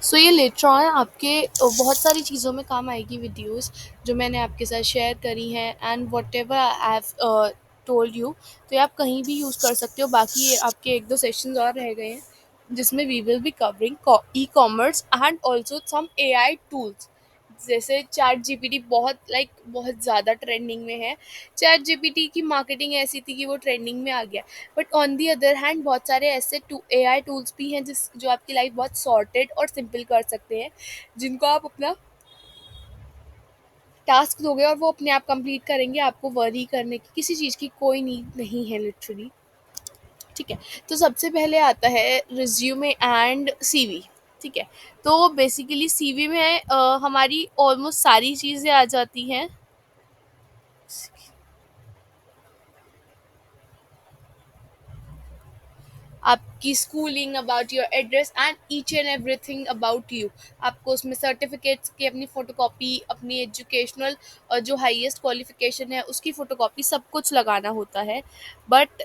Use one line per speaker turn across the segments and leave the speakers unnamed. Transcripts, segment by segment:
सो ये later on आपके बहुत सारी चीज़ों में काम आएगी वीडियोस जो मैंने आपके साथ शेयर करी हैं, and what ever I have told you. तो ये आप कहीं भी यूज़ कर सकते हो। बाकी ये आपके एक दो सेशंस और रह गए हैं जिसमें we will be covering e commerce and also some AI आई टूल्स। जैसे चैट जीपीटी बहुत ज़्यादा ट्रेंडिंग में है। चैट जीपीटी की मार्केटिंग ऐसी थी कि वो ट्रेंडिंग में आ गया। But on the other hand बहुत सारे ऐसे ए आई टूल्स भी हैं जिस जो आपकी लाइफ बहुत सॉर्टेड और सिंपल कर सकते हैं, जिनको आप अपना टास्क दोगे और वो अपने आप कंप्लीट करेंगे। आपको वरी करने की किसी चीज़ की कोई नीड नहीं है लिटरली। ठीक है। तो सबसे पहले आता है रिज्यूमे एंड सीवी। ठीक है। तो बेसिकली सीवी में हमारी ऑलमोस्ट सारी चीज़ें आ जाती हैं। आपकी schooling, about your address and each and everything about you. आपको उसमें सर्टिफिकेट्स की अपनी फ़ोटोकॉपी, अपनी एजुकेशनल जो हाईएस्ट क्वालिफिकेशन है उसकी फ़ोटोकॉपी, सब कुछ लगाना होता है। बट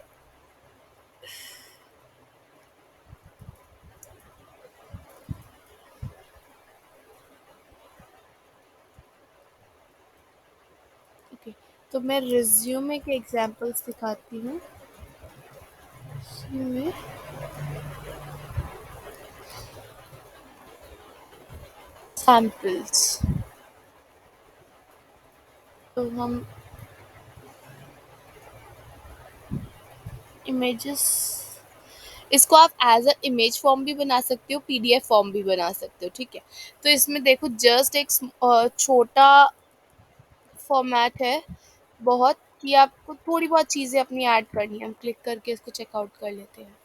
ओके, तो मैं रिज्यूमे के एग्जांपल्स दिखाती हूँ। Resume, samples. तो हम इमेजेस, इसको आप एज अ इमेज फॉर्म भी बना सकते हो, पीडीएफ फॉर्म भी बना सकते हो। ठीक है। तो इसमें देखो जस्ट एक छोटा फॉर्मेट है बहुत, कि आपको थोड़ी बहुत चीज़ें अपनी ऐड करनी है। हम क्लिक करके इसको चेकआउट कर लेते हैं।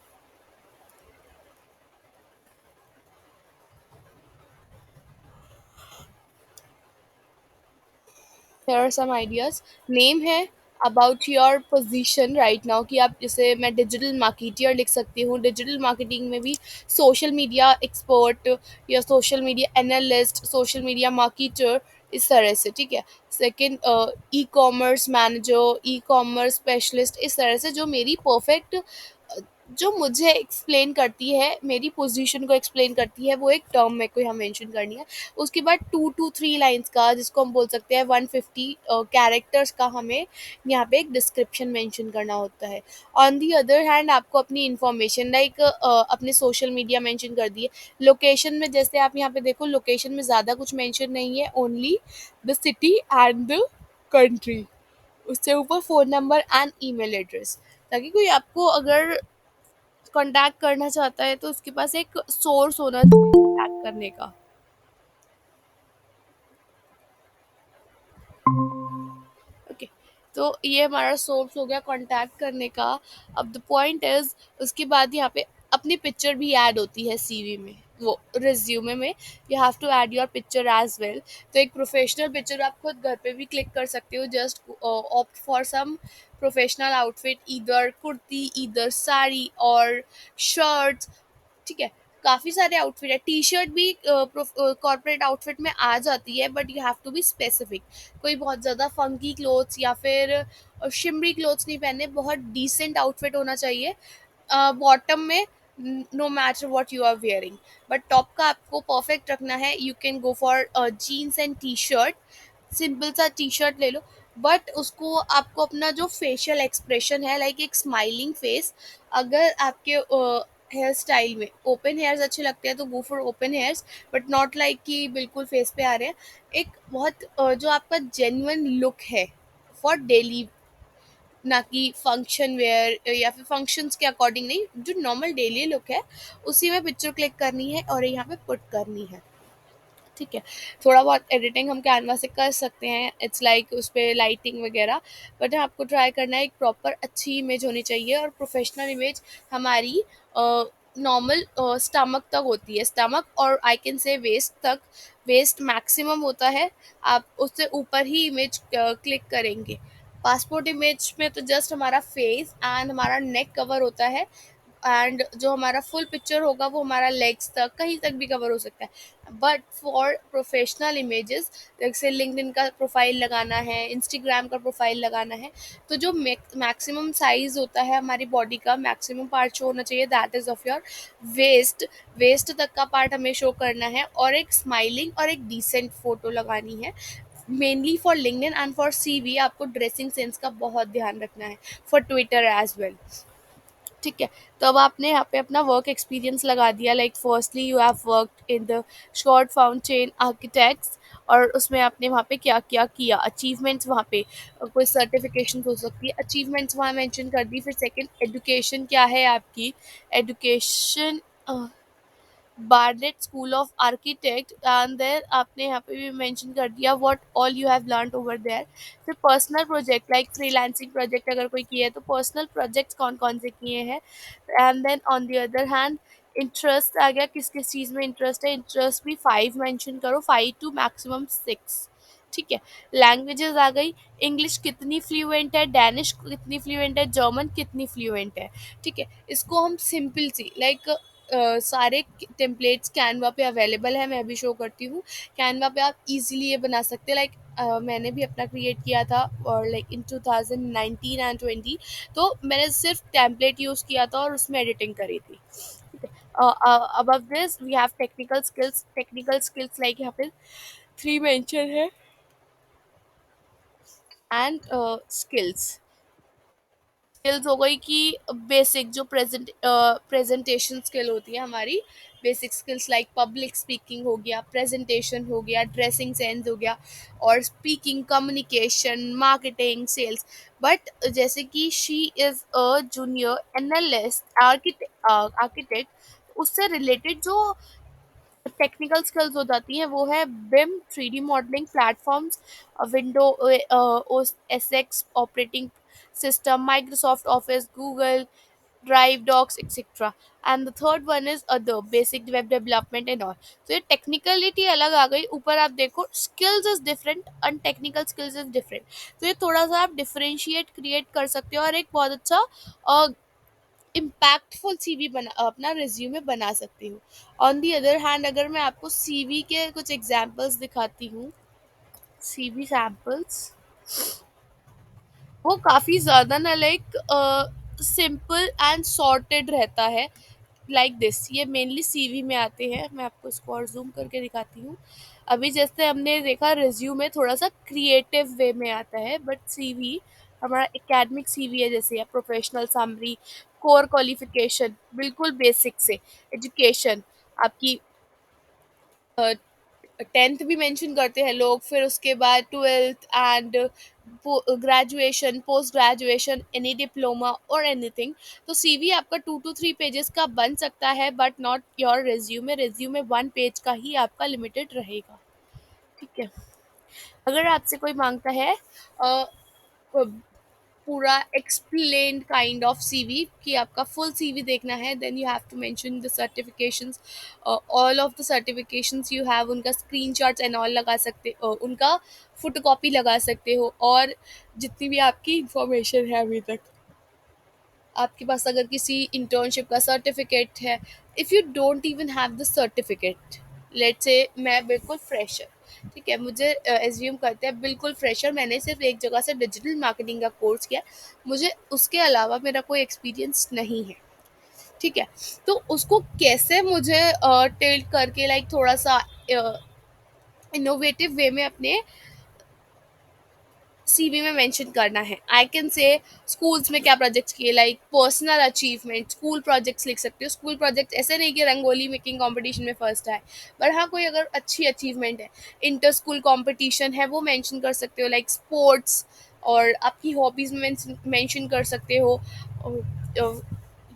Here are some ideas. Name है about your position right now, कि आप जैसे मैं डिजिटल मार्केटियर लिख सकती हूँ। डिजिटल मार्केटिंग में भी सोशल मीडिया एक्सपर्ट या social media analyst, social media marketer, इस तरह से। ठीक है। Second, e commerce manager, e commerce specialist, इस तरह से जो मेरी परफेक्ट, जो मुझे एक्सप्लेन करती है, मेरी पोजीशन को एक्सप्लेन करती है, वो एक टर्म मेरे को यहाँ मेंशन करनी है। उसके बाद 2 to 3 लाइन्स का, जिसको हम बोल सकते हैं 150 कैरेक्टर्स का, हमें यहाँ पे एक डिस्क्रिप्शन मेंशन करना होता है। ऑन दी अदर हैंड आपको अपनी इन्फॉर्मेशन लाइक अपने सोशल मीडिया मेंशन कर दिए। लोकेशन में जैसे आप यहाँ पे देखो, लोकेशन में ज़्यादा कुछ मेंशन नहीं है, only the city and the country. उससे ऊपर phone number and email address, ताकि कोई आपको अगर कांटेक्ट करना चाहता है तो उसके पास एक सोर्स होना चाहिए कांटेक्ट करने का। ओके। तो ये हमारा सोर्स हो गया कांटेक्ट करने का। अब द पॉइंट इज, उसके बाद यहाँ पे अपनी पिक्चर भी ऐड होती है सीवी में, वो रिज्यूमे में you have to add your picture as well. तो एक प्रोफेशनल पिक्चर आप खुद घर पे भी क्लिक कर सकते हो। Just opt for some professional outfit, इधर कुर्ती, इधर साड़ी और शर्ट्स। ठीक है। काफ़ी सारे आउटफिट है। टी शर्ट भी कॉर्पोरेट आउटफिट में आ जाती है, but you have to be specific. कोई बहुत ज़्यादा फंकी क्लोथ्स या फिर शिमरी क्लोथ्स नहीं पहनने, बहुत डिसेंट आउटफिट होना चाहिए। बॉटम में no matter what you are wearing, but top का आपको परफेक्ट रखना है। You can go for jeans and T shirt, simple सा टी शर्ट ले लो। बट उसको आपको अपना जो फेशियल एक्सप्रेशन है, लाइक एक स्माइलिंग फेस, अगर आपके हेयर स्टाइल में ओपन हेयर्स अच्छे लगते हैं तो go for open hairs, but not like कि बिल्कुल फेस पे आ रहे हैं। एक बहुत जो आपका जेन्युइन लुक है फॉर डेली, ना कि फंक्शन वेयर या फिर फंक्शंस के अकॉर्डिंग नहीं, जो नॉर्मल डेली लुक है उसी में पिक्चर क्लिक करनी है और यहाँ पे पुट करनी है। ठीक है। थोड़ा बहुत एडिटिंग हम कैनवा से कर सकते हैं, इट्स लाइक उस पर लाइटिंग वगैरह। बट आपको ट्राई करना है एक प्रॉपर अच्छी इमेज होनी चाहिए, और प्रोफेशनल इमेज हमारी नॉर्मल स्टमक तक होती है, स्टमक और आई कैन से वेस्ट तक। वेस्ट मैक्सिमम होता है, आप उससे ऊपर ही इमेज क्लिक करेंगे। पासपोर्ट इमेज में तो जस्ट हमारा फेस एंड हमारा नेक कवर होता है। एंड जो हमारा फुल पिक्चर होगा वो हमारा लेग्स तक कहीं तक भी कवर हो सकता है। बट फॉर प्रोफेशनल इमेजेस, जैसे लिंक्डइन का प्रोफाइल लगाना है, इंस्टाग्राम का प्रोफाइल लगाना है, तो जो मैक्सिमम साइज होता है हमारी बॉडी का, मैक्सिमम पार्ट शो होना चाहिए, that is of your waist. Waist तक का पार्ट हमें शो करना है, और एक स्माइलिंग और एक डिसेंट फोटो लगानी है। Mainly for LinkedIn and for CV आपको ड्रेसिंग सेंस का बहुत ध्यान रखना है, फॉर ट्विटर एज वेल। ठीक है। तो अब आपने यहाँ पे अपना वर्क एक्सपीरियंस लगा दिया, like firstly you have worked in the short fountain architects, और उसमें आपने वहाँ पे क्या क्या किया, अचीवमेंट्स वहाँ पे कोई सर्टिफिकेशन हो सकती है, अचीवमेंट्स वहाँ मेंशन कर दी। फिर सेकंड, एजुकेशन क्या है आपकी, education Barnett school of architect, and there आपने यहाँ पे भी मेंशन कर दिया what all you have learned over there. फिर personal project like freelancing project अगर कोई किया है तो पर्सनल प्रोजेक्ट्स कौन कौन से किए हैं। And then on the other hand interest आ गया, किस किस चीज़ में इंटरेस्ट है, इंटरेस्ट भी 5 मेंशन करो, 5 टू मैक्सिमम 6। ठीक है। लैंग्वेजेस आ गई, इंग्लिश कितनी फ्लुएंट है, डैनिश कितनी फ्लुएंट है, जर्मन कितनी फ्लुएंट है। ठीक है। इसको हम सिंपल सी लाइक सारे टेम्पलेट्स कैनवा पे अवेलेबल है, मैं अभी शो करती हूँ। कैनवा पे आप इजीली ये बना सकते हैं, लाइक मैंने भी अपना क्रिएट किया था और लाइक इन 2019 एंड 20, तो मैंने सिर्फ टेम्पलेट यूज़ किया था और उसमें एडिटिंग करी थी। ठीक है। Above this we have technical skills, technical skills like यहाँ पे 3 मेंशन है, एंड स्किल्स। स्किल्स हो गई कि बेसिक जो प्रेजेंटेशन स्किल होती है हमारी, basic skills like public speaking हो गया, प्रेजेंटेशन हो गया, ड्रेसिंग सेंस हो गया, और speaking, communication, marketing, sales. But जैसे कि she is a junior analyst architect, उससे रिलेटेड जो टेक्निकल स्किल्स हो जाती हैं वो है BIM 3D modeling platforms, window OS S X operating system, Microsoft Office, Google Drive, docs etcetera. And the third one is other basic web development and all. तो ये technicality अलग आ गई, ऊपर आप देखो skills is different and technical skills is different. तो ये थोड़ा सा आप डिफरेंशिएट क्रिएट कर सकते हो और एक बहुत अच्छा इम्पैक्टफुल सीवी बना अपना रिज्यूमे बना सकती हूँ। ऑन दी अदर हैंड अगर मैं आपको सीवी के कुछ एग्जांपल्स दिखाती हूँ, सीवी सैम्पल्स, वो काफ़ी ज़्यादा ना लाइक सिंपल एंड सॉर्टेड रहता है, लाइक दिस। ये मेनली सीवी में आते हैं, मैं आपको इसको और जूम करके दिखाती हूँ। अभी जैसे हमने देखा रिज्यूमे थोड़ा सा क्रिएटिव वे में आता है, बट सीवी हमारा एकेडमिक सीवी है, जैसे प्रोफेशनल समरी, कोर क्वालिफिकेशन बिल्कुल बेसिक से, एजुकेशन आपकी 10th भी मेंशन करते हैं लोग, फिर उसके बाद 12th and graduation, post graduation, any diploma और एनीथिंग। तो सीवी आपका 2 to 3 पेजेस का बन सकता है, but not your resume. Resume 1 page का ही आपका लिमिटेड रहेगा। ठीक है। अगर आपसे कोई मांगता है पूरा एक्सप्लेन्ड काइंड ऑफ सीवी कि आपका फुल सीवी देखना है, then you have to mention the certifications, all of the certifications you have, उनका स्क्रीनशॉट्स एंड ऑल लगा सकते हो, उनका फोटोकॉपी लगा सकते हो, और जितनी भी आपकी इंफॉर्मेशन है अभी तक आपके पास, अगर किसी इंटर्नशिप का सर्टिफिकेट है, if you don't even have the certificate, let's say मैं बिल्कुल फ्रेशर, ठीक है, मुझे एज्यूम करते हैं बिल्कुल फ्रेशर, मैंने सिर्फ एक जगह से डिजिटल मार्केटिंग का कोर्स किया, मुझे उसके अलावा मेरा कोई एक्सपीरियंस नहीं है। ठीक है। तो उसको कैसे मुझे टेल्ट करके लाइक थोड़ा सा इनोवेटिव वे में अपने सीवी में मेंशन करना है, आई कैन से स्कूल्स में क्या प्रोजेक्ट्स किए, like personal achievement, school projects लिख सकते हो। स्कूल प्रोजेक्ट ऐसे नहीं कि रंगोली मेकिंग कंपटीशन में फर्स्ट आए, पर हाँ कोई अगर अच्छी अचीवमेंट है, इंटर स्कूल कॉम्पिटिशन है, वो मेंशन कर सकते हो, लाइक स्पोर्ट्स, और आपकी हॉबीज में मेंशन कर सकते हो। और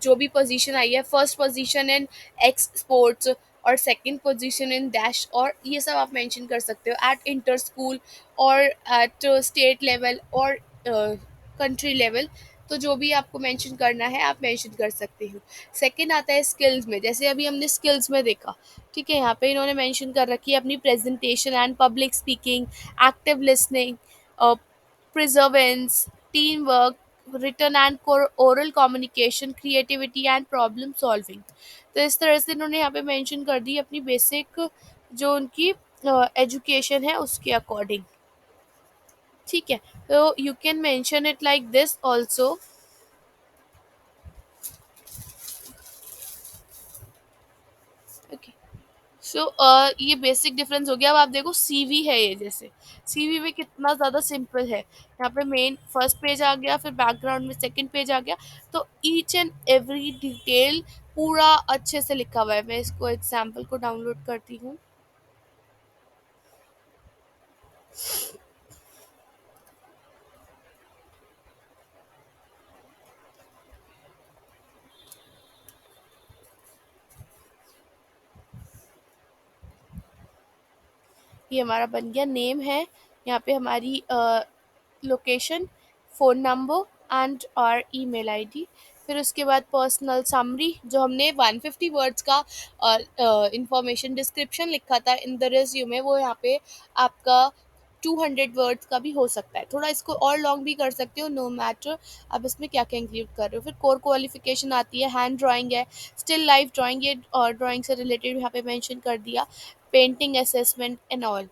जो भी पोजीशन आई है, first position in x sports और सेकंड पोजीशन इन डैश, और ये सब आप मेंशन कर सकते हो एट इंटर स्कूल और एट स्टेट लेवल और कंट्री लेवल। तो जो भी आपको मेंशन करना है आप मेंशन कर सकते हो। सेकंड आता है स्किल्स में, जैसे अभी हमने स्किल्स में देखा, ठीक है, यहाँ पे इन्होंने मेंशन कर रखी है अपनी presentation and public speaking, active listening, perseverance, team work, written and oral communication, creativity and problem solving. तो इस तरह से इन्होंने यहाँ पे मेंशन कर दी अपनी बेसिक जो उनकी एजुकेशन है उसके अकॉर्डिंग। ठीक है, तो you can mention it like this also. Okay, so ये बेसिक डिफरेंस हो गया। अब आप देखो सीवी है ये, जैसे सीवी में कितना ज़्यादा सिंपल है। यहाँ पे मेन फर्स्ट पेज आ गया, फिर बैकग्राउंड में सेकंड पेज आ गया, तो ईच एंड एवरी डिटेल पूरा अच्छे से लिखा हुआ है। मैं इसको एग्जाम्पल को डाउनलोड करती हूँ। ये हमारा बन गया, नेम है, यहाँ पे हमारी लोकेशन, फ़ोन नंबर एंड और ईमेल आईडी। फिर उसके बाद पर्सनल समरी, जो हमने 150 वर्ड्स का इंफॉर्मेशन डिस्क्रिप्शन लिखा था इन द रिज्यूमे, वो यहाँ पे आपका 200 वर्ड्स का भी हो सकता है। थोड़ा इसको और लॉन्ग भी कर सकते हो, नो मैटर आप इसमें क्या क्या इंक्लूड कर रहे हो। फिर कोर क्वालिफिकेशन आती है, हैंड ड्राइंग है, स्टिल लाइफ ड्राइंग, ये और ड्राइंग से रिलेटेड यहाँ पे मेंशन कर दिया, पेंटिंग असेसमेंट एंड ऑल।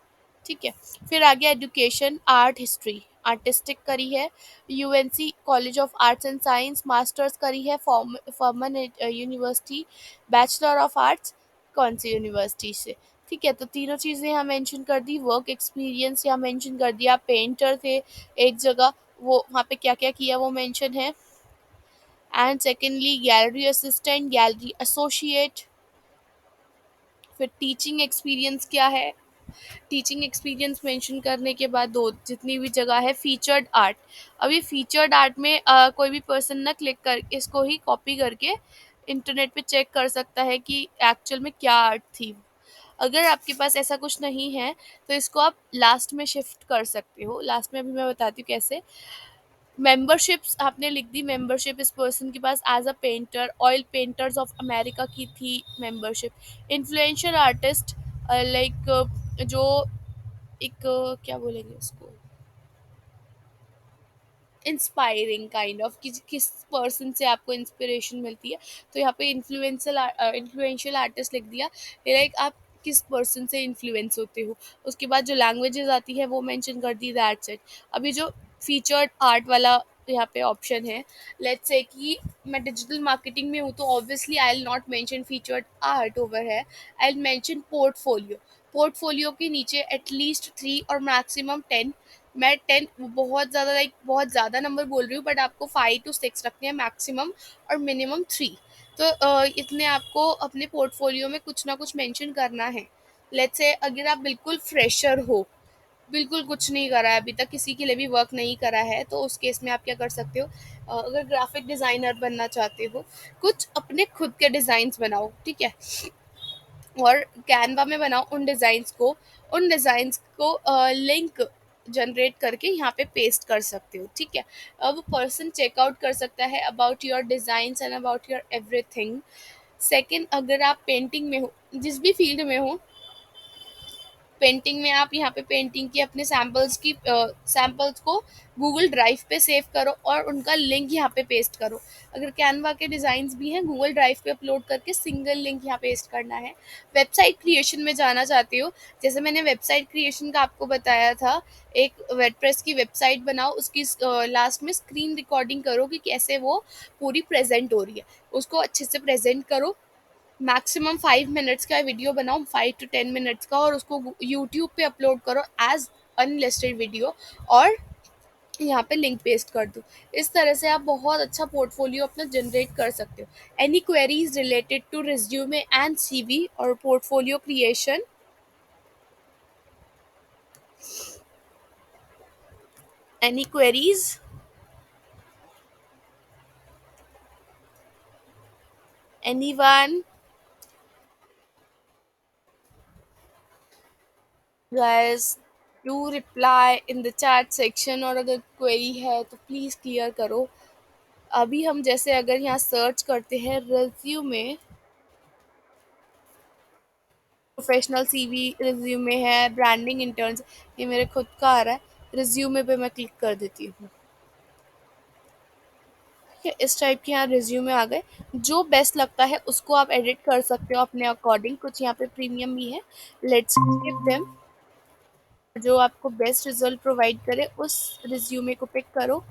ठीक है, फिर आ गया एजुकेशन, आर्ट हिस्ट्री, आर्टिस्टिक करी है, UNC college of arts and science, masters करी है Forman university, bachelor of arts कौन सी यूनिवर्सिटी से। ठीक है, तो तीनों चीज़ें यहाँ मेंशन कर दी। वर्क एक्सपीरियंस यहाँ मेंशन कर दिया, पेंटर थे एक जगह, वो वहाँ पे क्या क्या किया वो मेंशन है। And secondly gallery assistant, gallery associate. फिर टीचिंग एक्सपीरियंस क्या है, टीचिंग एक्सपीरियंस मेंशन करने के बाद दो जितनी भी जगह है, फीचर्ड आर्ट। अब ये फीचर्ड आर्ट में कोई भी पर्सन ना क्लिक कर इसको ही कॉपी करके इंटरनेट पे चेक कर सकता है कि एक्चुअल में क्या आर्ट थी। अगर आपके पास ऐसा कुछ नहीं है तो इसको आप लास्ट में शिफ्ट कर सकते हो। लास्ट में अभी मैं बताती हूँ कैसे। मेंबरशिप्स आपने लिख दी, मेंबरशिप इस पर्सन के पास as a painter, oil painters of America की थी मेंबरशिप। इन्फ्लुएंशियल आर्टिस्ट, लाइक जो एक क्या बोलेंगे उसको, इंस्पायरिंग काइंड ऑफ, किस पर्सन से आपको इंस्पिरेशन मिलती है। तो यहाँ पे इन्फ्लुएंशियल आर्टिस्ट लिख दिया, लाइक आप किस पर्सन से इन्फ्लुएंस होते हो। उसके बाद जो लैंग्वेजेस आती है वो मेंशन कर दी, दैट्स इट। अभी जो फीचर्ड आर्ट वाला यहाँ पे ऑप्शन है, लेट्स से कि मैं डिजिटल मार्केटिंग में हूँ, तो obviously I will not mention featured art over है, I will mention portfolio. Portfolio के नीचे एटलीस्ट 3 और मैक्सिमम 10, मैं 10 बहुत ज़्यादा, लाइक बहुत ज़्यादा नंबर बोल रही हूँ, बट आपको 5 to 6 रखने हैं मैक्सिमम, और मिनिमम 3। तो इतने आपको अपने पोर्टफोलियो में कुछ ना कुछ मेंशन करना है। लेट्स से अगर आप बिल्कुल फ्रेशर हो, बिल्कुल कुछ नहीं करा है अभी तक, किसी के लिए भी वर्क नहीं करा है, तो उस केस में आप क्या कर सकते हो, अगर ग्राफिक डिज़ाइनर बनना चाहते हो, कुछ अपने खुद के डिज़ाइंस बनाओ। ठीक है, और कैनवा में बनाओ उन डिज़ाइंस को लिंक जनरेट करके यहाँ पे पेस्ट कर सकते हो। ठीक है, अब पर्सन चेकआउट कर सकता है about your designs and about your everything. Second, अगर आप पेंटिंग में हो, जिस भी फील्ड में हो, पेंटिंग में आप यहाँ पे पेंटिंग की अपने सैम्पल्स को गूगल ड्राइव पे सेव करो और उनका लिंक यहाँ पे पेस्ट करो। अगर कैनवा के डिज़ाइंस भी हैं, गूगल ड्राइव पे अपलोड करके सिंगल लिंक यहाँ पेस्ट करना है। वेबसाइट क्रिएशन में जाना चाहते हो, जैसे मैंने वेबसाइट क्रिएशन का आपको बताया था, एक वर्डप्रेस की वेबसाइट बनाओ, उसकी लास्ट में स्क्रीन रिकॉर्डिंग करो कि कैसे वो पूरी प्रेजेंट हो रही है, उसको अच्छे से प्रेजेंट करो। मैक्सिमम 5 मिनट्स का वीडियो बनाओ, 5 to 10 मिनट्स का, और उसको यूट्यूब पे अपलोड करो एज अनलिस्टेड वीडियो, और यहाँ पे लिंक पेस्ट कर दो। इस तरह से आप बहुत अच्छा पोर्टफोलियो अपना जनरेट कर सकते हो। Any queries related to resume and CV और portfolio creation? Any queries? Anyone? Guys, do reply in the chat section, और अगर क्वेरी है तो प्लीज़ क्लियर करो। अभी हम जैसे अगर यहाँ सर्च करते हैं रिज्यूमे, प्रोफेशनल सीवी रिज्यूमे है, ब्रांडिंग इंटर्न्स, ये मेरे खुद का आ रहा है। रिज्यूमे पे मैं क्लिक कर देती हूँ। ठीक है, इस टाइप के यहाँ रिज्यूमे आ गए। जो बेस्ट लगता है उसको आप एडिट कर सकते हो अपने अकॉर्डिंग। कुछ यहाँ पे प्रीमियम भी है, लेट्स गिव देम। जो आपको बेस्ट रिजल्ट प्रोवाइड करे उस रिज्यूमे को पिक करो।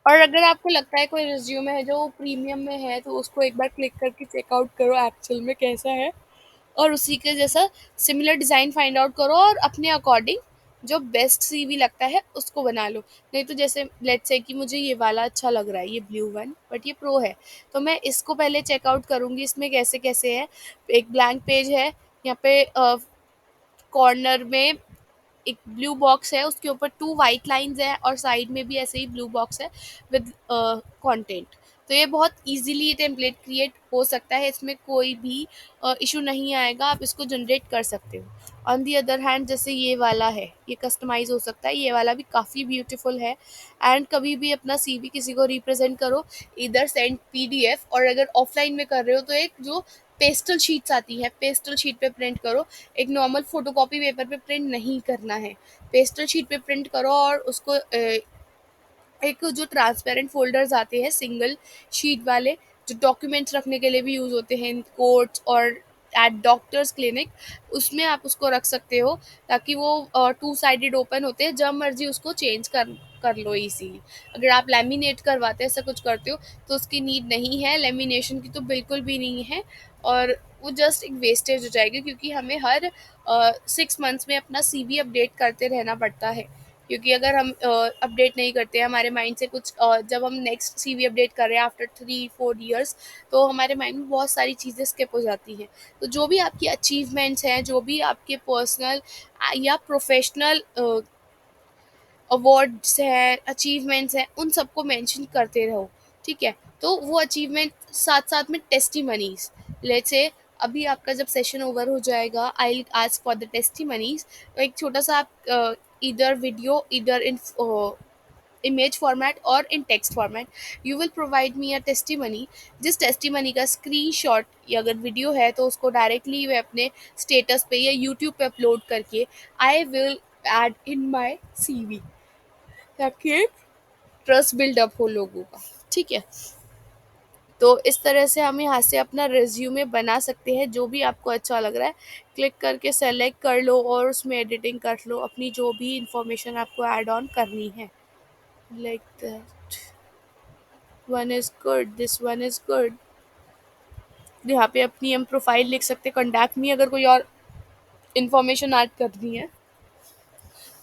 और अगर आपको लगता है कोई रिज्यूमे है जो प्रीमियम में है, तो उसको एक बार क्लिक करके चेकआउट करो एक्चुअल में कैसा है, और उसी के जैसा सिमिलर डिज़ाइन फाइंड आउट करो और अपने अकॉर्डिंग जो बेस्ट सीवी लगता है उसको बना लो। नहीं तो जैसे लेट्स से कि मुझे ये वाला अच्छा लग रहा है, ये ब्लू वन, बट ये प्रो है, तो मैं इसको पहले चेकआउट करूँगी इसमें कैसे कैसे है। एक ब्लैंक पेज है, यहाँ पे कॉर्नर में एक ब्लू बॉक्स है, उसके ऊपर टू वाइट लाइंस है, और साइड में भी ऐसे ही ब्लू बॉक्स है विद कंटेंट। तो ये बहुत इजीली टेम्पलेट क्रिएट हो सकता है, इसमें कोई भी इशू नहीं आएगा, आप इसको जनरेट कर सकते हो। ऑन दी अदर हैंड जैसे ये वाला है, ये कस्टमाइज हो सकता है, ये वाला भी काफ़ी ब्यूटीफुल है। एंड कभी भी अपना सीवी किसी को रिप्रेजेंट करो, इधर सेंड पीडीएफ, और अगर ऑफलाइन में कर रहे हो तो एक जो पेस्टल शीट्स आती है, पेस्टल शीट पे प्रिंट करो। एक नॉर्मल फोटोकॉपी पेपर पे प्रिंट नहीं करना है, पेस्टल शीट पे प्रिंट करो, और उसको एक जो ट्रांसपेरेंट फ़ोल्डर्स आते हैं सिंगल शीट वाले, जो डॉक्यूमेंट्स रखने के लिए भी यूज़ होते हैं इन कोर्ट्स और एट डॉक्टर्स क्लिनिक, उसमें आप उसको रख सकते हो, ताकि वो टू साइडेड ओपन होते हैं, जब मर्जी उसको चेंज कर लो इजीली। अगर आप लेमिनेट करवाते हैं, ऐसा कुछ करते हो, तो उसकी नीड नहीं है, लेमिनेशन की तो बिल्कुल भी नहीं है। और वो जस्ट एक वेस्टेज हो जाएगी, क्योंकि हमें हर 6 मंथ्स में अपना सीवी अपडेट करते रहना पड़ता है। क्योंकि अगर हम अपडेट नहीं करते हैं, हमारे माइंड से कुछ जब हम नेक्स्ट सीवी अपडेट कर रहे हैं आफ्टर 3-4 ईयर्स, तो हमारे माइंड में बहुत सारी चीज़ें स्किप हो जाती हैं। तो जो भी आपकी अचीवमेंट्स हैं, जो भी आपके पर्सनल या प्रोफेशनल अवार्ड्स हैं, अचीवमेंट्स हैं, उन सबको मेंशन करते रहो। ठीक है, तो वो अचीवमेंट साथ साथ में टेस्टिमनीज, लेट्स से अभी आपका जब सेशन ओवर हो जाएगा, I will ask for the testimonies. तो एक छोटा सा आप इधर वीडियो, इधर इन इमेज फॉर्मेट और in text format, you will provide me a testimony. जिस टेस्टिमनी का स्क्रीनशॉट, या अगर वीडियो है तो उसको डायरेक्टली मैं अपने स्टेटस पे या यूट्यूब पे अपलोड करके I will add in my CV, ताकि एक ट्रस्ट बिल्डअप हो लोगों का। ठीक है, तो इस तरह से हम यहाँ से अपना रिज्यूमे बना सकते हैं, जो भी आपको अच्छा लग रहा है क्लिक करके सेलेक्ट कर लो और उसमें एडिटिंग कर लो, अपनी जो भी इंफॉर्मेशन आपको ऐड ऑन करनी है। Like that, one is good, this one is good. यहाँ पे अपनी हम प्रोफाइल लिख सकते हैं, कॉन्टैक्ट मी, अगर कोई और इन्फॉर्मेशन ऐड करनी है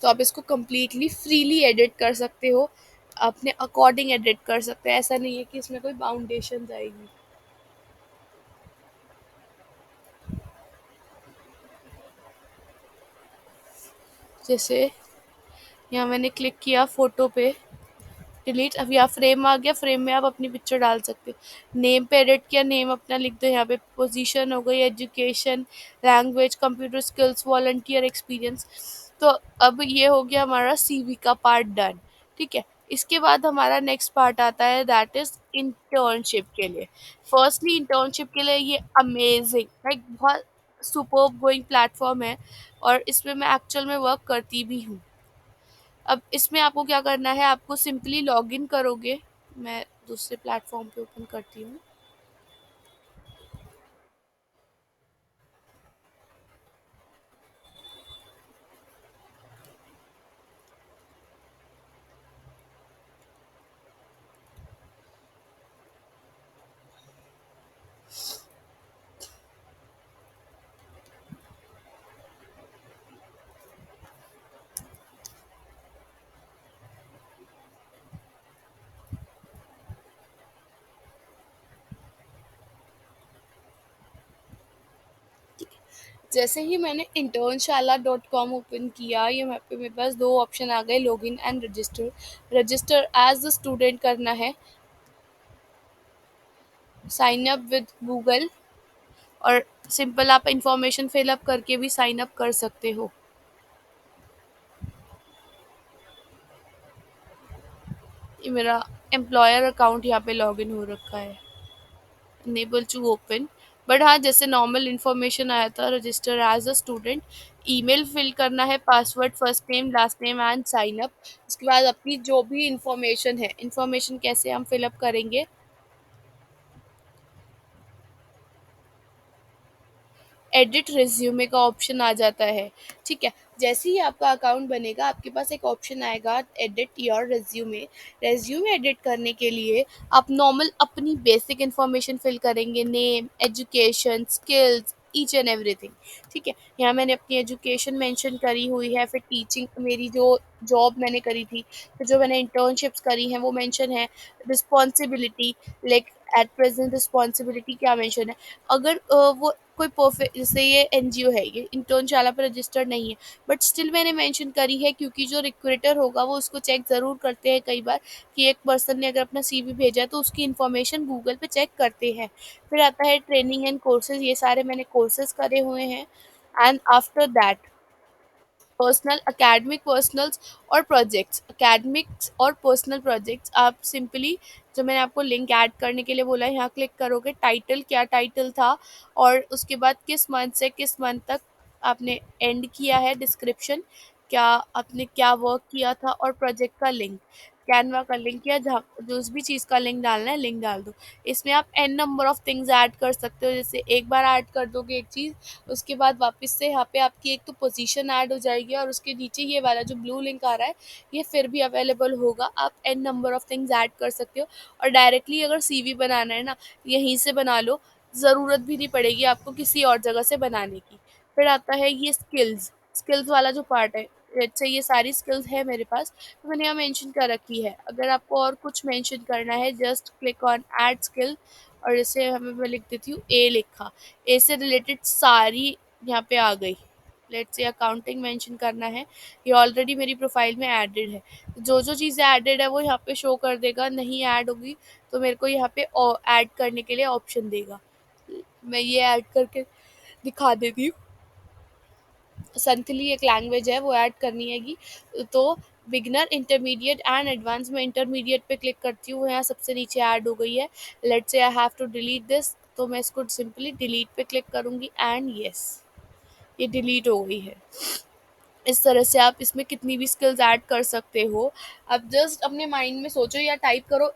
तो आप इसको कम्प्लीटली फ्रीली एडिट कर सकते हो, अपने अकॉर्डिंग एडिट कर सकते हैं, ऐसा नहीं है कि इसमें कोई बाउंडेशन आएगी। जैसे यहाँ मैंने क्लिक किया फ़ोटो पे, डिलीट, अभी आप फ्रेम आ गया, फ्रेम में आप अपनी पिक्चर डाल सकते हो। नेम पे एडिट किया, नेम अपना लिख दो यहाँ पे। पोजीशन हो गई, education, language, computer skills, volunteer experience. तो अब ये हो गया हमारा सीवी का पार्ट डन। ठीक है, इसके बाद हमारा नेक्स्ट पार्ट आता है, दैट इज़ इंटर्नशिप के लिए। फर्स्टली इंटर्नशिप के लिए ये अमेजिंग, लाइक बहुत सुपर्ब गोइंग प्लेटफॉर्म है, और इसमें मैं एक्चुअल में वर्क करती भी हूँ। अब इसमें आपको क्या करना है, आपको सिंपली लॉगिन करोगे। मैं दूसरे प्लेटफॉर्म पे ओपन करती हूँ। जैसे ही मैंने internShala.com ओपन किया, ये वहाँ पे मेरे पास दो ऑप्शन आ गए, login and register. Register as a student करना है, साइन अप विद गूगल, और सिंपल आप इंफॉर्मेशन फिलअप करके भी साइन अप कर सकते हो। ये मेरा एम्प्लॉयर अकाउंट यहाँ पे लॉगिन हो रखा है। इनेबल टू ओपन, बट हाँ, जैसे नॉर्मल इन्फॉर्मेशन आया था, register as a student, email fill करना है, password, first name, last name and sign up. उसके बाद अपनी जो भी इंफॉर्मेशन है, इंफॉर्मेशन कैसे हम फिलअप करेंगे, एडिट रिज्यूमे का ऑप्शन आ जाता है। ठीक है, जैसे ही आपका अकाउंट बनेगा आपके पास एक ऑप्शन आएगा, edit your resume. Resume edit करने के लिए आप नॉर्मल अपनी बेसिक इन्फॉर्मेशन फिल करेंगे, name, education, skills, each and everything. ठीक है, यहाँ मैंने अपनी एजुकेशन मेंशन करी हुई है, फिर टीचिंग, मेरी जो जॉब मैंने करी थी, फिर जो मैंने इंटर्नशिप्स करी हैं वो मेंशन है। Responsibility, like at present responsibility क्या मेंशन है। अगर वो कोई परफेक्ट, जैसे ये एनजीओ है, ये इंटर्नशाला पर रजिस्टर्ड नहीं है, बट स्टिल मैंने मेंशन करी है, क्योंकि जो रिक्रूटर होगा वो उसको चेक ज़रूर करते हैं कई बार, कि एक पर्सन ने अगर अपना सीवी भेजा है तो उसकी इन्फॉर्मेशन गूगल पे चेक करते हैं। फिर आता है ट्रेनिंग एंड कोर्सेज, ये सारे मैंने कोर्सेज करे हुए हैं। And after that personal, academic, personals और प्रोजेक्ट्स, एकेडमिक्स और पर्सनल प्रोजेक्ट्स, आप सिंपली जो मैंने आपको लिंक ऐड करने के लिए बोला है यहाँ क्लिक करोगे, टाइटल क्या टाइटल था, और उसके बाद किस मंथ से किस मंथ तक आपने एंड किया है, डिस्क्रिप्शन क्या आपने क्या वर्क किया था, और प्रोजेक्ट का लिंक, कैनवा का लिंक, या जहाँ जो भी चीज़ का लिंक डालना है लिंक डाल दो। इसमें आप an number of things add कर सकते हो, जैसे एक बार ऐड कर दोगे एक चीज़, उसके बाद वापस से यहाँ पे आपकी एक तो पोजीशन ऐड हो जाएगी, और उसके नीचे ये वाला जो ब्लू लिंक आ रहा है ये फिर भी अवेलेबल होगा, आप an number of things add कर सकते हो। और डायरेक्टली अगर सीवी बनाना है ना, यहीं से बना लो, ज़रूरत भी नहीं पड़ेगी आपको किसी और जगह से बनाने की। फिर आता है ये स्किल्स, स्किल्स वाला जो पार्ट है, जैसे ये सारी स्किल्स है मेरे पास, तो मैंने यहाँ मेंशन कर रखी है। अगर आपको और कुछ मेंशन करना है, just click on add skill, और जैसे हमें मैं लिख देती हूँ ए लिखा, ए से रिलेटेड सारी यहाँ पे आ गई। लेट्स से अकाउंटिंग मेंशन करना है, ये ऑलरेडी मेरी प्रोफाइल में ऐडेड है, जो जो चीज़ें ऐडेड है वो यहाँ पे शो कर देगा, नहीं ऐड होगी तो मेरे को यहाँ पे ऐड करने के लिए ऑप्शन देगा। मैं ये ऐड करके दिखा देती हूँ। संथली एक लैंग्वेज है, वो ऐड करनी हैगी। तो बिगनर, इंटरमीडिएट एंड एडवांस में इंटरमीडिएट पे क्लिक करती हूँ, यहाँ सबसे नीचे ऐड हो गई है। Let's say I have to delete this, तो मैं इसको सिंपली डिलीट पे क्लिक करूँगी एंड यस, ये डिलीट हो गई है। इस तरह से आप इसमें कितनी भी स्किल्स ऐड कर सकते हो। आप जस्ट अपने माइंड में सोचो या टाइप करो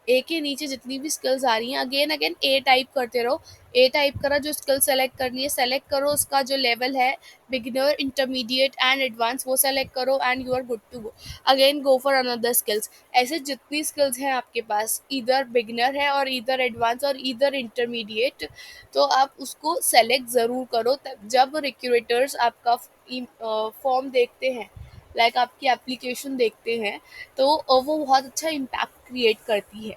ए के नीचे जितनी भी स्किल्स आ रही हैं, अगेन अगेन ए टाइप करते रहो। ए टाइप करा, जो स्किल सेलेक्ट करनी है सेलेक्ट करो, उसका जो लेवल है, बिगिनर, इंटरमीडिएट एंड एडवांस, वो सेलेक्ट करो and you are good to go. Again go for another skills. ऐसे जितनी स्किल्स हैं आपके पास, इधर बिगिनर है और इधर एडवांस और इधर इंटरमीडिएट, तो आप उसको सेलेक्ट ज़रूर करो, तब जब रिक्रूटर्स आपका फॉर्म देखते हैं, लाइक आपकी एप्लीकेशन देखते हैं, तो वो बहुत अच्छा इम्पैक्ट क्रिएट करती है।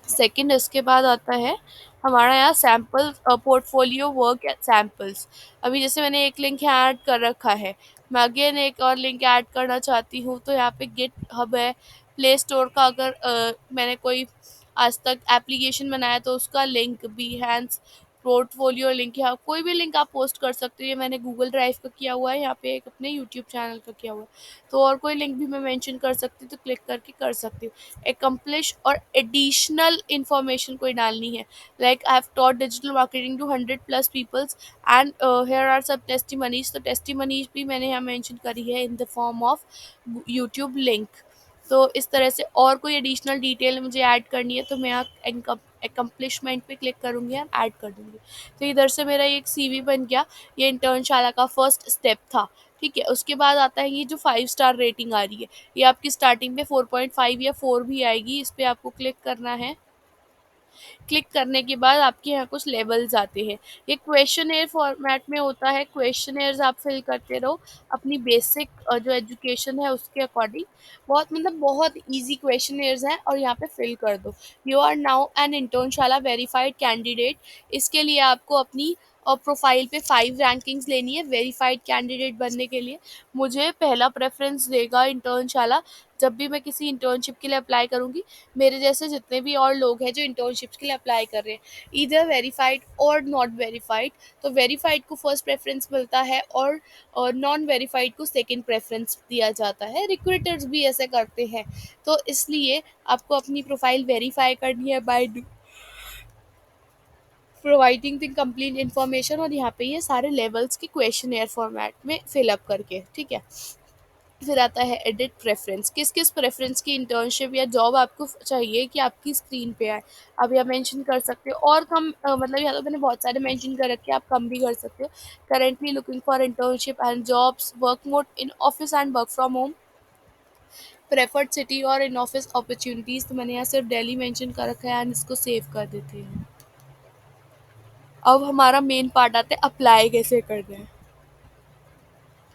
सेकंड, इसके बाद आता है हमारा यहाँ सैम्पल, पोर्टफोलियो वर्क सैम्पल्स। अभी जैसे मैंने एक लिंक यहाँ ऐड कर रखा है, मैं अगेन एक और लिंक ऐड करना चाहती हूँ, तो यहाँ पे गिट हब है, प्ले स्टोर का, अगर मैंने कोई आज तक एप्लीकेशन बनाया तो उसका लिंक, Behance पोर्टफोलियो लिंक, यहाँ कोई भी लिंक आप पोस्ट कर सकते हो। ये मैंने गूगल ड्राइव का किया हुआ है, यहाँ पे एक अपने यूट्यूब चैनल का किया हुआ है, तो और कोई लिंक भी मैं मेंशन कर सकती हूँ, तो क्लिक करके कर सकती हूँ। एकम्प्लिश और एडिशनल इन्फॉर्मेशन कोई डालनी है, like I have taught digital marketing to 100+ peoples and here are सब टेस्टिमनीज, तो टेस्टिमनीज भी मैंने यहाँ मेंशन करी है in the form of YouTube link. तो इस तरह से और कोई एडिशनल डिटेल मुझे ऐड करनी है, तो मैं यहाँ एकम्प्लिशमेंट पे क्लिक करूँगी और ऐड कर दूँगी। तो इधर से मेरा एक सीवी बन गया, ये इंटर्नशाला का फर्स्ट स्टेप था। ठीक है, उसके बाद आता है ये जो 5 स्टार रेटिंग आ रही है, ये आपकी स्टार्टिंग पे 4.5 या 4 भी आएगी, इस पर आपको क्लिक करना है। क्लिक करने के बाद आपके यहाँ कुछ लेवल्स आते हैं, ये क्वेश्चनेयर फॉर्मेट में होता है, क्वेश्चनेयर्स आप फिल करते रहो अपनी बेसिक जो एजुकेशन है उसके अकॉर्डिंग। बहुत मतलब बहुत इजी क्वेश्चनेयर्स हैं, और यहाँ पे फिल कर दो। You are now an Internshala verified candidate, इसके लिए आपको अपनी और प्रोफाइल पे 5 रैंकिंग्स लेनी है वेरीफाइड कैंडिडेट बनने के लिए। मुझे पहला प्रेफरेंस देगा इंटर्नशाला, जब भी मैं किसी इंटर्नशिप के लिए अप्लाई करूँगी। मेरे जैसे जितने भी और लोग हैं जो इंटर्नशिप्स के लिए अप्लाई कर रहे हैं, इधर वेरीफाइड और नॉट वेरीफाइड, तो वेरीफाइड को फर्स्ट प्रेफरेंस मिलता है और नॉन वेरीफाइड को सेकंड प्रेफरेंस दिया जाता है। रिक्रूटर्स भी ऐसे करते हैं, तो इसलिए आपको अपनी प्रोफाइल वेरीफाई करनी है प्रोवाइडिंग द कंप्लीट इन्फॉर्मेशन, और यहाँ पे ये सारे लेवल्स के क्वेश्चन एयर फॉर्मेट में फिलअप करके, ठीक है। फिर आता है एडिट प्रेफरेंस, किस किस प्रेफरेंस की इंटर्नशिप या जॉब आपको चाहिए कि आपकी स्क्रीन पे आए। अब यह मेंशन कर सकते हो, और कम मतलब यहाँ तो मैंने बहुत सारे मेंशन कर रखे हैं, आप कम भी कर सकते हो। Currently looking for internship and jobs, work mode in office and work from home, preferred city और इन ऑफिस अपॉर्चुनिटीज़, तो मैंने यहाँ सिर्फ दिल्ली मेंशन कर रखा है एंड इसको सेव कर देते हैं। अब हमारा मेन पार्ट आता है अप्लाई कैसे करना है।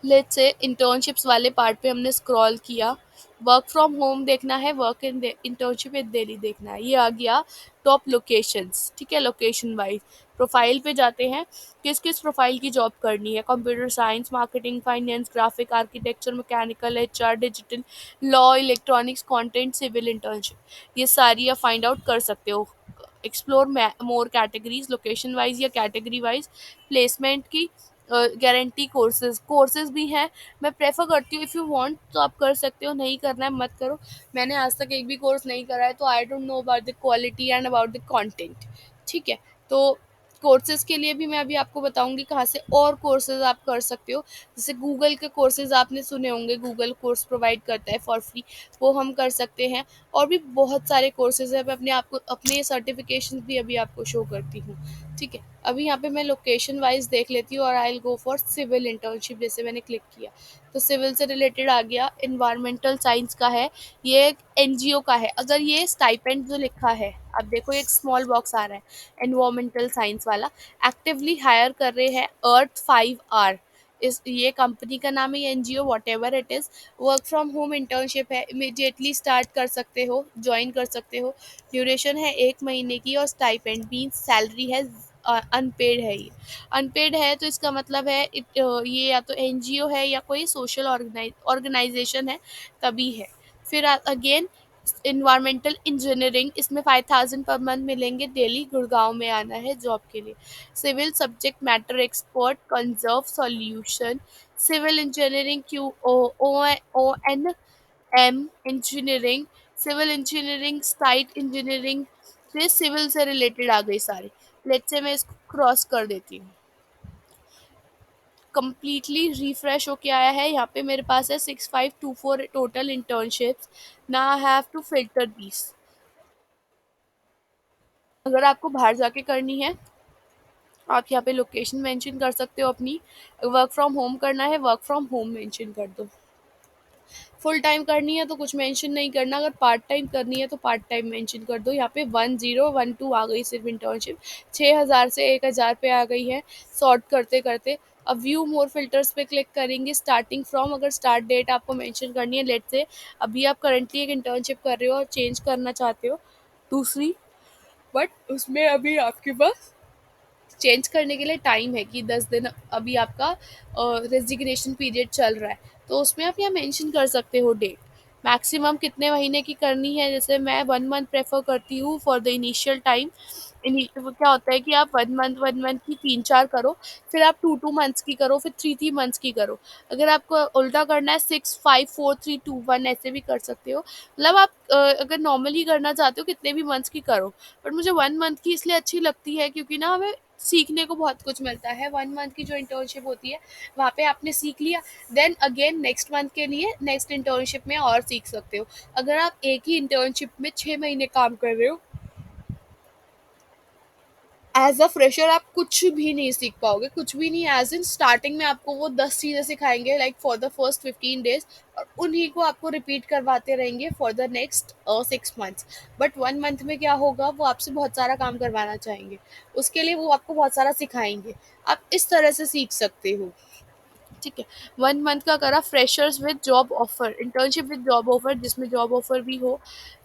लेट्स से इंटर्नशिप्स वाले पार्ट पे हमने स्क्रॉल किया, वर्क फ्रॉम होम देखना है, work in internship in Delhi देखना है, ये आ गया टॉप लोकेशंस, ठीक है। लोकेशन वाइज प्रोफाइल पे जाते हैं, किस किस प्रोफाइल की जॉब करनी है, computer science, marketing, finance, graphic architecture, mechanical, HR, digital, law, electronics, content, civil internship, ये सारी आप फाइंड आउट कर सकते हो। Explore more categories, location wise या कैटेगरी वाइज, प्लेसमेंट की गारंटी, कोर्सेज भी हैं। मैं प्रेफर करती हूँ, इफ़ यू वांट तो आप कर सकते हो, नहीं करना है मत करो। मैंने आज तक एक भी कोर्स नहीं करा है, तो आई don't know about the quality and about the content, ठीक है। तो कोर्सेज के लिए भी मैं अभी आपको बताऊंगी कहाँ से और कोर्सेज आप कर सकते हो। जैसे गूगल के कोर्सेज आपने सुने होंगे, गूगल कोर्स प्रोवाइड करता है फॉर फ्री, वो हम कर सकते हैं। और भी बहुत सारे कोर्सेज हैं, मैं अपने आप को अपने सर्टिफिकेशन भी अभी आपको शो करती हूँ, ठीक है। अभी यहाँ पे मैं लोकेशन वाइज देख लेती हूँ, और I will go for civil internship, जैसे मैंने क्लिक किया तो सिविल से रिलेटेड आ गया। इन्वायरमेंटल साइंस का है, ये एक एनजीओ का है। अगर ये स्टाइपेंड जो लिखा है, अब देखो एक स्मॉल बॉक्स आ रहा है एनवायरमेंटल साइंस वाला, एक्टिवली हायर कर रहे हैं अर्थ 5R, इस ये कंपनी का नाम है, ये NGO what ever it is. Work from home internship है, इमिडिएटली स्टार्ट कर सकते हो, ज्वाइन कर सकते हो। ड्यूरेशन है 1 महीने की, और स्टाइपेंड मीन्स सैलरी है अनपेड है। ये अनपेड है तो इसका मतलब है ये या तो एनजीओ है या कोई सोशल ऑर्गेनाइजेशन है, तभी है। फिर अगेन इन्वायरमेंटल इंजीनियरिंग, इसमें 5,000 पर मंथ मिलेंगे, डेली गुड़गांव में आना है जॉब के लिए। Civil subject matter expert, conserve solution, civil engineering, Q O N M engineering, civil engineering, site engineering, ये सिविल से रिलेटेड आ गई सारी। लेट्स से मैं इसको क्रॉस कर देती हूँ, कंप्लीटली रिफ्रेश होके आया है। यहाँ पे मेरे पास है 6524 टोटल इंटर्नशिप्स। ना I have to filter these. अगर आपको बाहर जाके करनी है, आप यहाँ पे लोकेशन मेंशन कर सकते हो अपनी। वर्क फ्रॉम होम करना है, वर्क फ्रॉम होम मेंशन कर दो। फुल टाइम करनी है तो कुछ मेंशन नहीं करना, अगर पार्ट टाइम करनी है तो पार्ट टाइम मेंशन कर दो। यहाँ पे 1012 आ गई सिर्फ इंटर्नशिप, 6,000 से 1,000 पे आ गई है सॉर्ट करते करते। अब व्यू मोर फिल्टर्स पे क्लिक करेंगे, स्टार्टिंग फ्रॉम, अगर स्टार्ट डेट आपको मेंशन करनी है, लेट से अभी आप करंटली एक इंटर्नशिप कर रहे हो और चेंज करना चाहते हो दूसरी, बट उसमें अभी आपके पास चेंज करने के लिए टाइम है कि 10 दिन अभी आपका रेजिग्नेशन पीरियड चल रहा है, तो उसमें आप यहाँ मेंशन कर सकते हो डेट। मैक्सिमम कितने महीने की करनी है, जैसे मैं 1 मंथ प्रेफर करती हूँ फॉर द इनिशियल टाइम। वो क्या होता है कि आप 1 मंथ की 3-4 करो, फिर आप 2-2 मंथ्स की करो, फिर 3-3 मंथ्स की करो। अगर आपको उल्टा करना है 6-5-4-3-2-1 ऐसे भी कर सकते हो। मतलब आप अगर नॉर्मली करना चाहते हो कितने भी मंथ्स की करो, बट मुझे 1 मंथ की इसलिए अच्छी लगती है क्योंकि ना हमें सीखने को बहुत कुछ मिलता है। 1 मंथ की जो इंटर्नशिप होती है, वहाँ पे आपने सीख लिया, देन अगेन नेक्स्ट मंथ के लिए नेक्स्ट इंटर्नशिप में और सीख सकते हो। अगर आप एक ही इंटर्नशिप में 6 महीने काम कर रहे हो, एज अ फ्रेशर आप कुछ भी नहीं सीख पाओगे, कुछ भी नहीं। एज इन स्टार्टिंग में आपको वो 10 चीज़ें सिखाएंगे like for the first 15 days, और उन्हीं को आपको रिपीट करवाते रहेंगे for the next 6 months. But 1 month में क्या होगा, वो आपसे बहुत सारा काम करवाना चाहेंगे, उसके लिए वो आपको बहुत सारा सिखाएंगे। आप इस तरह से सीख सकते हो, ठीक है। 1 मंथ का करा freshers with job offer, internship with job offer, जिसमें जॉब ऑफर भी हो।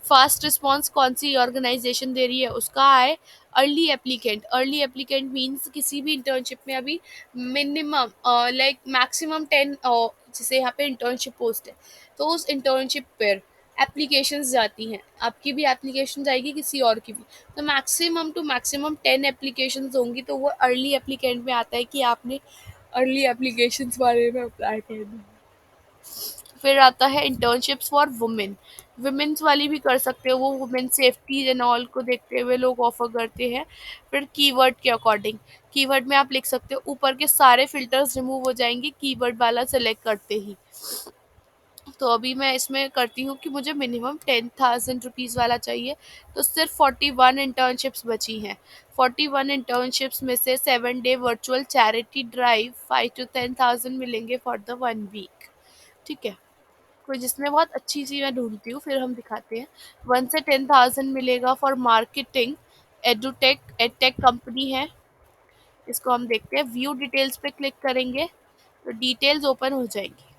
फास्ट रिस्पॉन्स कौन सी ऑर्गेनाइजेशन दे रही है उसका आए। अर्ली एप्लीकेंट मीन्स किसी भी इंटर्नशिप में अभी मिनिमम लाइक मैक्सिमम 10, जैसे यहाँ पे इंटर्नशिप पोस्ट है, तो उस इंटर्नशिप पर एप्लीकेशंस जाती हैं, आपकी भी एप्लीकेशन जाएगी किसी और की भी, तो मैक्सिमम टू मैक्सिमम 10 एप्लीकेशंस होंगी, तो वो अर्ली एप्लीकेंट में आता है कि आपने अर्ली एप्लीकेशंस बारे में अप्लाई करना है। फिर आता है इंटर्नशिप्स फॉर वुमेन। वुमेन्स वाली भी कर सकते हो, वो वुमेन सेफ्टी एंड ऑल को देखते हुए लोग ऑफर करते हैं। फिर कीवर्ड के अकॉर्डिंग, कीवर्ड में आप लिख सकते हो, ऊपर के सारे फिल्टर्स रिमूव हो जाएंगे कीवर्ड वाला सेलेक्ट करते ही। तो अभी मैं इसमें करती हूँ कि मुझे मिनिमम 10,000 रुपीज़ वाला चाहिए। तो सिर्फ 41 इंटर्नशिप्स बची हैं। 41 इंटर्नशिप्स में से 7 day virtual charity drive 5 to 10,000 मिलेंगे फॉर द 1 वीक। ठीक है, कोई जिसमें बहुत अच्छी सी मैं ढूंढती हूँ, फिर हम दिखाते हैं। 1 से 10,000 मिलेगा for marketing edutech edtech company है। इसको हम देखते हैं, व्यू डिटेल्स पे क्लिक करेंगे तो डिटेल्स ओपन हो जाएंगी।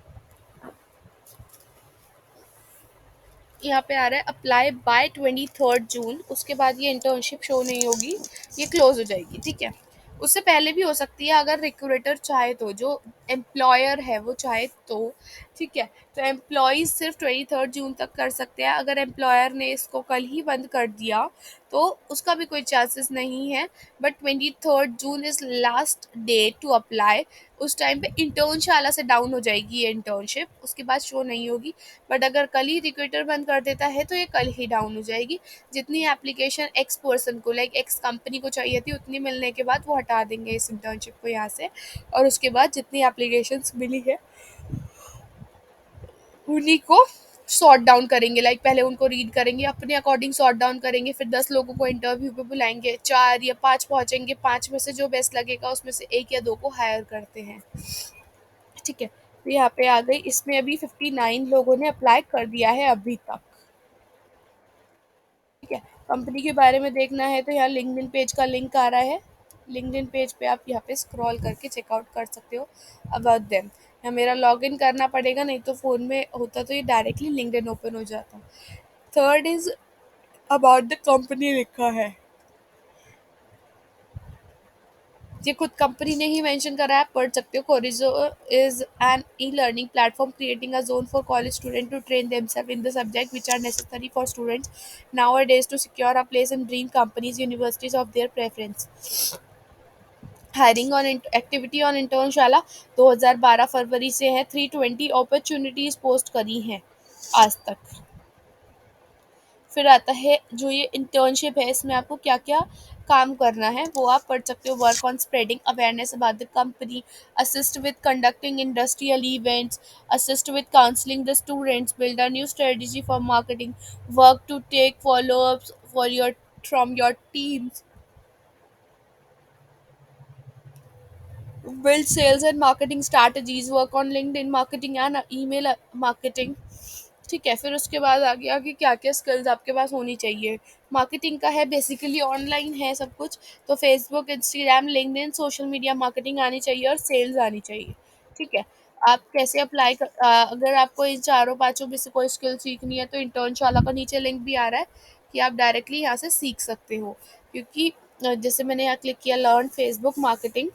यहाँ पे आ रहा है अप्लाई बाय 23 जून, उसके बाद ये इंटर्नशिप शो नहीं होगी, ये क्लोज हो जाएगी। ठीक है, उससे पहले भी हो सकती है अगर रिक्रूटर चाहे तो, जो एम्प्लॉयर है वो चाहे तो। ठीक है, तो एम्प्लॉयज़ सिर्फ 23 जून तक कर सकते हैं। अगर एम्प्लॉयर ने इसको कल ही बंद कर दिया तो उसका भी कोई चांसेस नहीं है। But 23 June is last day to apply. उस टाइम पे इंटर्नशाला से डाउन हो जाएगी ये इंटर्नशिप, उसके बाद शो नहीं होगी। बट अगर कल ही रिक्रूटर बंद कर देता है तो ये कल ही डाउन हो जाएगी। जितनी एप्लीकेशन एक्स पर्सन को, लाइक एक्स कंपनी को चाहिए थी, उतनी मिलने के बाद वो हटा देंगे इस इंटर्नशिप को यहाँ से। और उसके बाद जितनी एप्लीकेशंस मिली है उन्हीं को सॉर्ट डाउन करेंगे। लाइक पहले उनको रीड करेंगे, अपने अकॉर्डिंग सॉर्ट डाउन करेंगे, फिर 10 लोगों को इंटरव्यू पे बुलाएंगे, 4 या 5 पहुंचेंगे, 5 में से जो बेस्ट लगेगा उसमें से 1 या 2 को हायर करते हैं। ठीक है, तो यहाँ पे आ गई, इसमें अभी 59 लोगों ने अप्लाई कर दिया है अभी तक। ठीक है, कंपनी के बारे में देखना है तो यहाँ लिंक्डइन पेज का लिंक आ रहा है। लिंक्डइन पेज पे आप यहाँ पे स्क्रॉल करके चेकआउट कर सकते हो अबाउट देम। या मेरा लॉगिन करना पड़ेगा, नहीं तो फ़ोन में होता तो ये डायरेक्टली लिंक्डइन ओपन हो जाता। Third is about the company लिखा है, ये खुद कंपनी ने ही मेंशन करा है, आप पढ़ सकते हो। Corizo is an e learning platform creating a zone for college student to train themselves in the subject which are necessary for students nowadays to secure a place in dream companies universities of their preference. Hiring on activity on Internshala 2012 फरवरी से है। 320 opportunities post करी हैं आज तक। फिर आता है जो ये इंटर्नशिप है, इसमें आपको क्या क्या काम करना है वो आप पढ़ सकते हो। Work on spreading awareness about the company, assist with conducting industrial events, assist with counselling the students, build a new strategy for marketing, work to take follow ups for your from your teams, build sales and marketing strategies, work on LinkedIn marketing and email marketing। ठीक है, फिर उसके बाद आ गया कि क्या क्या skills आपके पास होनी चाहिए। मार्केटिंग का है, बेसिकली ऑनलाइन है सब कुछ, तो Facebook, Instagram, LinkedIn, social media marketing आनी चाहिए और सेल्स आनी चाहिए। ठीक है, आप कैसे अप्लाई कर, अगर आपको इन चारों पांचों में से कोई स्किल सीखनी है तो इंटर्नशाला का नीचे लिंक भी आ रहा है कि आप डायरेक्टली यहाँ से सीख सकते हो। क्योंकि जैसे मैंने यहाँ क्लिक किया लर्न फेसबुक मार्केटिंग,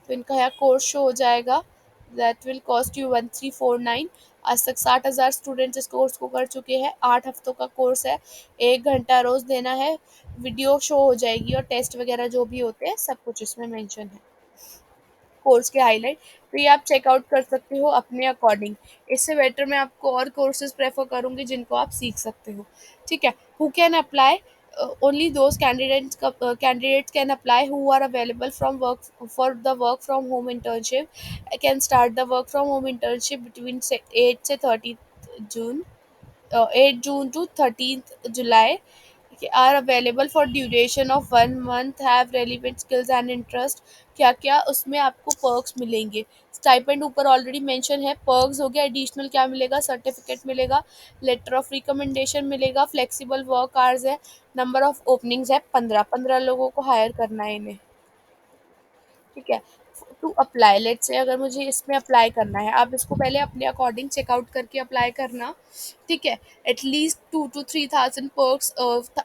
तो इनका यहाँ कोर्स शो हो जाएगा, दैट विल कॉस्ट यू 1349। आज तक 60,000 स्टूडेंट्स इस कोर्स को कर चुके हैं। 8 हफ्तों का कोर्स है, 1 घंटा रोज़ देना है। वीडियो शो हो जाएगी और टेस्ट वगैरह जो भी होते हैं सब कुछ इसमें मेंशन है, कोर्स के हाईलाइट। तो ये आप चेकआउट कर सकते हो अपने अकॉर्डिंग। इससे बेटर मैं आपको और कोर्सेज प्रेफर करूँगी जिनको आप सीख सकते हो। ठीक है, who can apply, only those candidates can apply who are available from work for the work from home internship, can start the work from home internship between 8 से 30 जून, 8 जून to 13th July, are available for duration of 1 month, have relevant skills and interest। क्या क्या उसमें आपको perks मिलेंगे, stipend ऊपर already mention है। Perks हो गया, एडिशनल क्या मिलेगा, सर्टिफिकेट मिलेगा, लेटर ऑफ रिकमेंडेशन मिलेगा, फ्लेक्सिबल वर्क आवर्स है, नंबर ऑफ ओपनिंग्स है 15 लोगों को हायर करना है इन्हें। ठीक है, टू अप्लाई, लेट से अगर मुझे इसमें अप्लाई करना है, आप इसको पहले अपने अकॉर्डिंग चेकआउट करके अप्लाई करना। ठीक है, एटलीस्ट 2 to 3,000 पर्क्स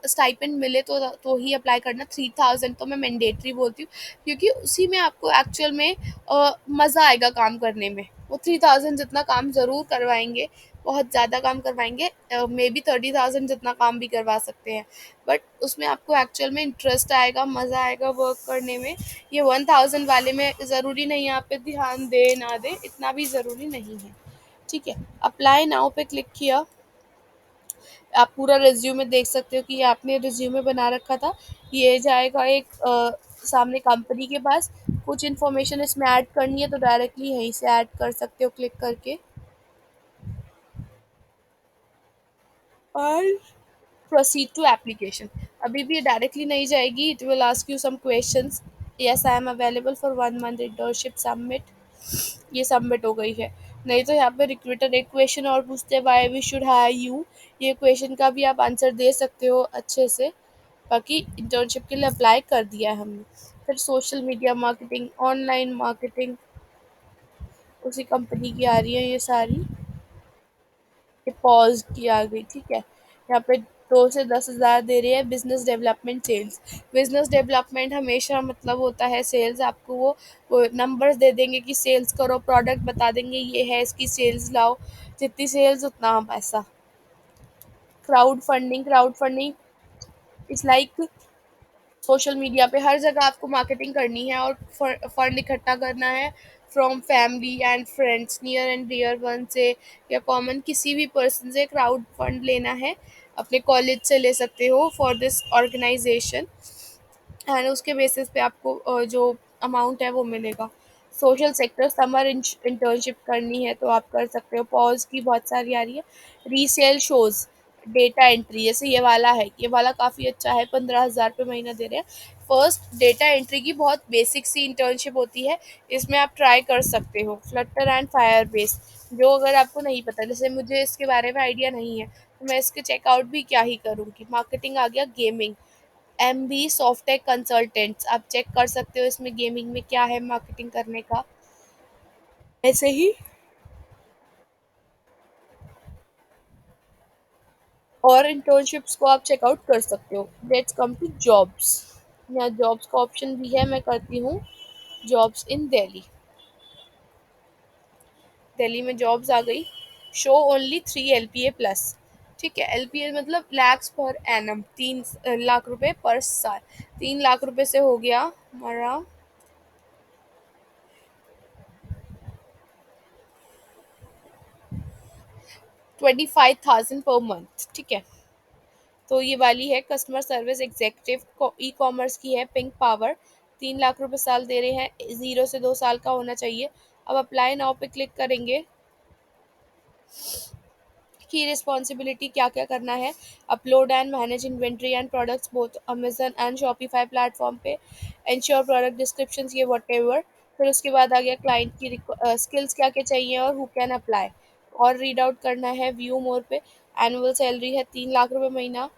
स्टाइपेंड मिले तो ही अप्लाई करना। 3,000 तो मैं मैंडेटरी बोलती हूँ, क्योंकि उसी में आपको एक्चुअल में मज़ा आएगा काम करने में। वो 3,000 जितना काम ज़रूर करवाएंगे, बहुत ज़्यादा काम करवाएंगे, मे बी 30,000 जितना काम भी करवा सकते हैं। बट उसमें आपको एक्चुअल में इंटरेस्ट आएगा, मज़ा आएगा वर्क करने में। ये 1000 वाले में ज़रूरी नहीं है आप पे ध्यान दे ना दे, इतना भी ज़रूरी नहीं है। ठीक है, अप्लाई नाउ पे क्लिक किया, आप पूरा रिज्यूमे देख सकते हो कि ये आपने रिज्यूमे बना रखा था। ये जाएगा एक सामने कंपनी के पास। कुछ इन्फॉर्मेशन इसमें ऐड करनी है तो डायरेक्टली यहीं से ऐड कर सकते हो क्लिक करके। और प्रोसीड टू एप्लीकेशन। अभी भी डायरेक्टली नहीं जाएगी, it will ask you some questions. Yes I am available for 1 month internship submit. ये सबमिट हो गई है। नहीं तो यहाँ पे रिक्रूटर एक क्वेश्चन और पूछते हैं, why we should hire you. ये क्वेश्चन का भी आप आंसर दे सकते हो अच्छे से। बाकी इंटर्नशिप के लिए अप्लाई कर दिया है हमने। फिर social media marketing, online marketing, उसी कंपनी की आ रही है ये सारी। ये पॉज की आ गई, ठीक है। यहाँ पे 2 से 10 हज़ार दे रहे हैं। Business development sales. Business development हमेशा मतलब होता है सेल्स। आपको वो नंबर्स दे देंगे कि सेल्स करो, प्रोडक्ट बता देंगे ये है, इसकी सेल्स लाओ, जितनी सेल्स उतना हम पैसा। Crowd funding. Crowd funding it's like social media पे हर जगह आपको मार्केटिंग करनी है और फंड इकट्ठा करना है from family and friends, near and dear one से या कॉमन किसी भी पर्सन से क्राउड फंड लेना है। अपने कॉलेज से ले सकते हो फॉर दिस ऑर्गेनाइजेशन, एंड उसके बेसिस पे आपको जो अमाउंट है वो मिलेगा। सोशल सेक्टर समर इंटर्नशिप करनी है तो आप कर सकते हो। पॉज की बहुत सारी आ रही है। रीसेल शोज, डेटा एंट्री, जैसे ये वाला है, ये वाला काफ़ी अच्छा है, 15,000 रुपये महीना दे रहे हैं। फर्स्ट डेटा एंट्री की बहुत बेसिक सी इंटर्नशिप होती है, इसमें आप ट्राई कर सकते हो। फ्लटर एंड फायर बेस, जो अगर आपको नहीं पता, जैसे मुझे इसके बारे में आइडिया नहीं है तो मैं इसके चेकआउट भी क्या ही करूँगी। मार्केटिंग आ गया। गेमिंग, MB सॉफ्टटेक कंसल्टेंट्स, आप चेक कर सकते हो इसमें गेमिंग में क्या है मार्केटिंग करने का। ऐसे ही और इंटर्नशिप्स को आप चेकआउट कर सकते हो। Let's come to jobs. यहाँ जॉब्स का ऑप्शन भी है, मैं करती हूँ जॉब्स इन दिल्ली। दिल्ली में जॉब्स आ गई। शो ओनली 3 LPA प्लस, ठीक है। LPA मतलब लैक्स पर एनम, 3 लाख रुपए पर साल। 3 लाख रुपए से हो गया हमारा 25,000 पर मंथ, ठीक है। तो ये वाली है कस्टमर सर्विस एग्जीक्यूटिव को, ई कॉमर्स की है, पिंक पावर। 3 लाख रुपए साल दे रहे हैं, 0 से 2 साल का होना चाहिए। अब अप्लाई नाउ पे क्लिक करेंगे। की रिस्पॉन्सिबिलिटी क्या क्या करना है। Upload and manage inventory and products both Amazon and Shopify platform पे। इंश्योर प्रोडक्ट डिस्क्रिप्शन, ये वट एवर। फिर उसके बाद आ गया क्लाइंट की स्किल्स क्या क्या चाहिए और हु कैन अप्लाई। और रीड आउट करना है व्यू मोर पे। एनुअल सैलरी है 3 लाख रुपए महीना,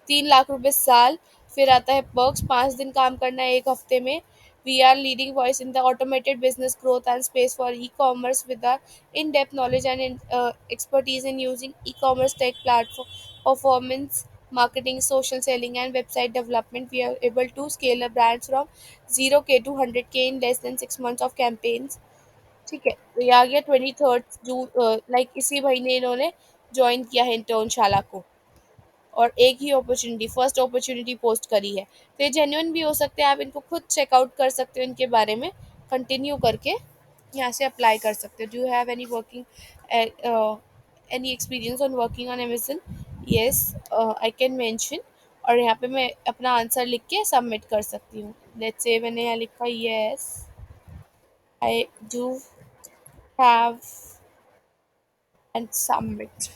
3 लाख रुपए साल। फिर आता है पर्क्स, 5 दिन काम करना है एक हफ्ते में। We are leading voice in the automated business growth and space for e-commerce with our in-depth knowledge and expertise in using e-commerce tech platform, performance marketing, social selling, and website development. We are able to scale a brands from 0K to 100K in less than 6 months of campaigns. ठीक है, तो ये आ गया 23 जून, like इसी महीने इन्होंने join किया है इंटर्नशाला को। और एक ही अपॉर्चुनिटी, फर्स्ट अपॉर्चुनिटी पोस्ट करी है, तो ये जेन्युइन भी हो सकते हैं। आप इनको खुद चेकआउट कर सकते हो इनके बारे में, कंटिन्यू करके यहाँ से अप्लाई कर सकते हो। Do you have any working any experience on working on Amazon. Yes I can mention. और यहाँ पे मैं अपना आंसर लिख के सबमिट कर सकती हूँ। लेट्स से मैंने यहाँ लिखा yes I do have and submit.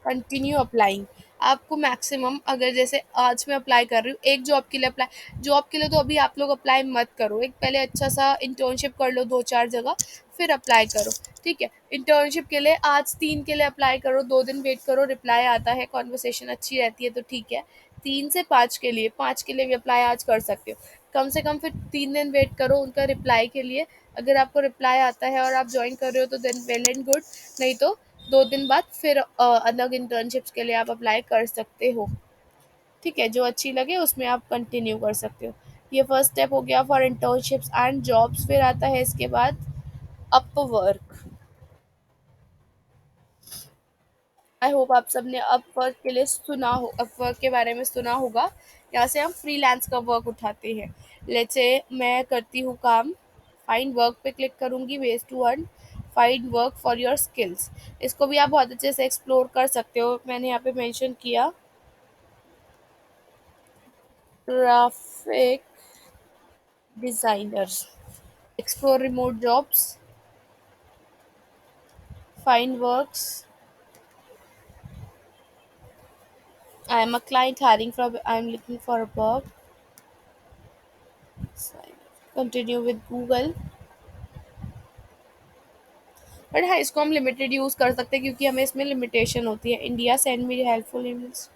Continue applying. आपको मैक्सिमम, अगर जैसे आज मैं अप्लाई कर रही हूँ एक जॉब के लिए, अप्लाई जॉब के लिए तो अभी आप लोग अप्लाई मत करो, एक पहले अच्छा सा इंटर्नशिप कर लो 2 4 जगह, फिर अप्लाई करो, ठीक है। इंटर्नशिप के लिए आज 3 के लिए अप्लाई करो, 2 दिन वेट करो, रिप्लाई आता है, कॉन्वर्सेशन अच्छी रहती है तो ठीक है। 3 से 5 के लिए, 5 के लिए भी अप्लाई आज कर सकते हो। कम से कम फिर 3 दिन वेट करो उनका रिप्लाई के लिए। अगर आपको रिप्लाई आता है और आप ज्वाइन कर रहे हो तो देन वेल एंड गुड। नहीं तो 2 दिन बाद फिर अलग इंटर्नशिप्स के लिए आप अप्लाई कर सकते हो, ठीक है। जो अच्छी लगे उसमें आप कंटिन्यू कर सकते हो। ये फर्स्ट स्टेप हो गया फॉर इंटर्नशिप्स एंड जॉब्स। फिर आता है इसके बाद अपवर्क। आई होप आप सबने अपवर्क के लिए सुना हो, अपवर्क के बारे में सुना होगा। यहाँ से हम फ्रीलांस का वर्क उठाते हैं। लेट्स से मैं करती हूँ काम, फाइंड वर्क पे क्लिक करूँगी, ways to earn. Find work for your skills. इसको भी आप बहुत अच्छे से एक्सप्लोर कर सकते हो। मैंने यहाँ पे मेंशन किया graphic designers, explore remote jobs, find works. I am a client hiring from. I am looking for a work. Continue with Google. But हाँ, इसको हम लिमिटेड यूज़ कर सकते हैं क्योंकि हमें इसमें लिमिटेशन होती है। India send me helpful emails.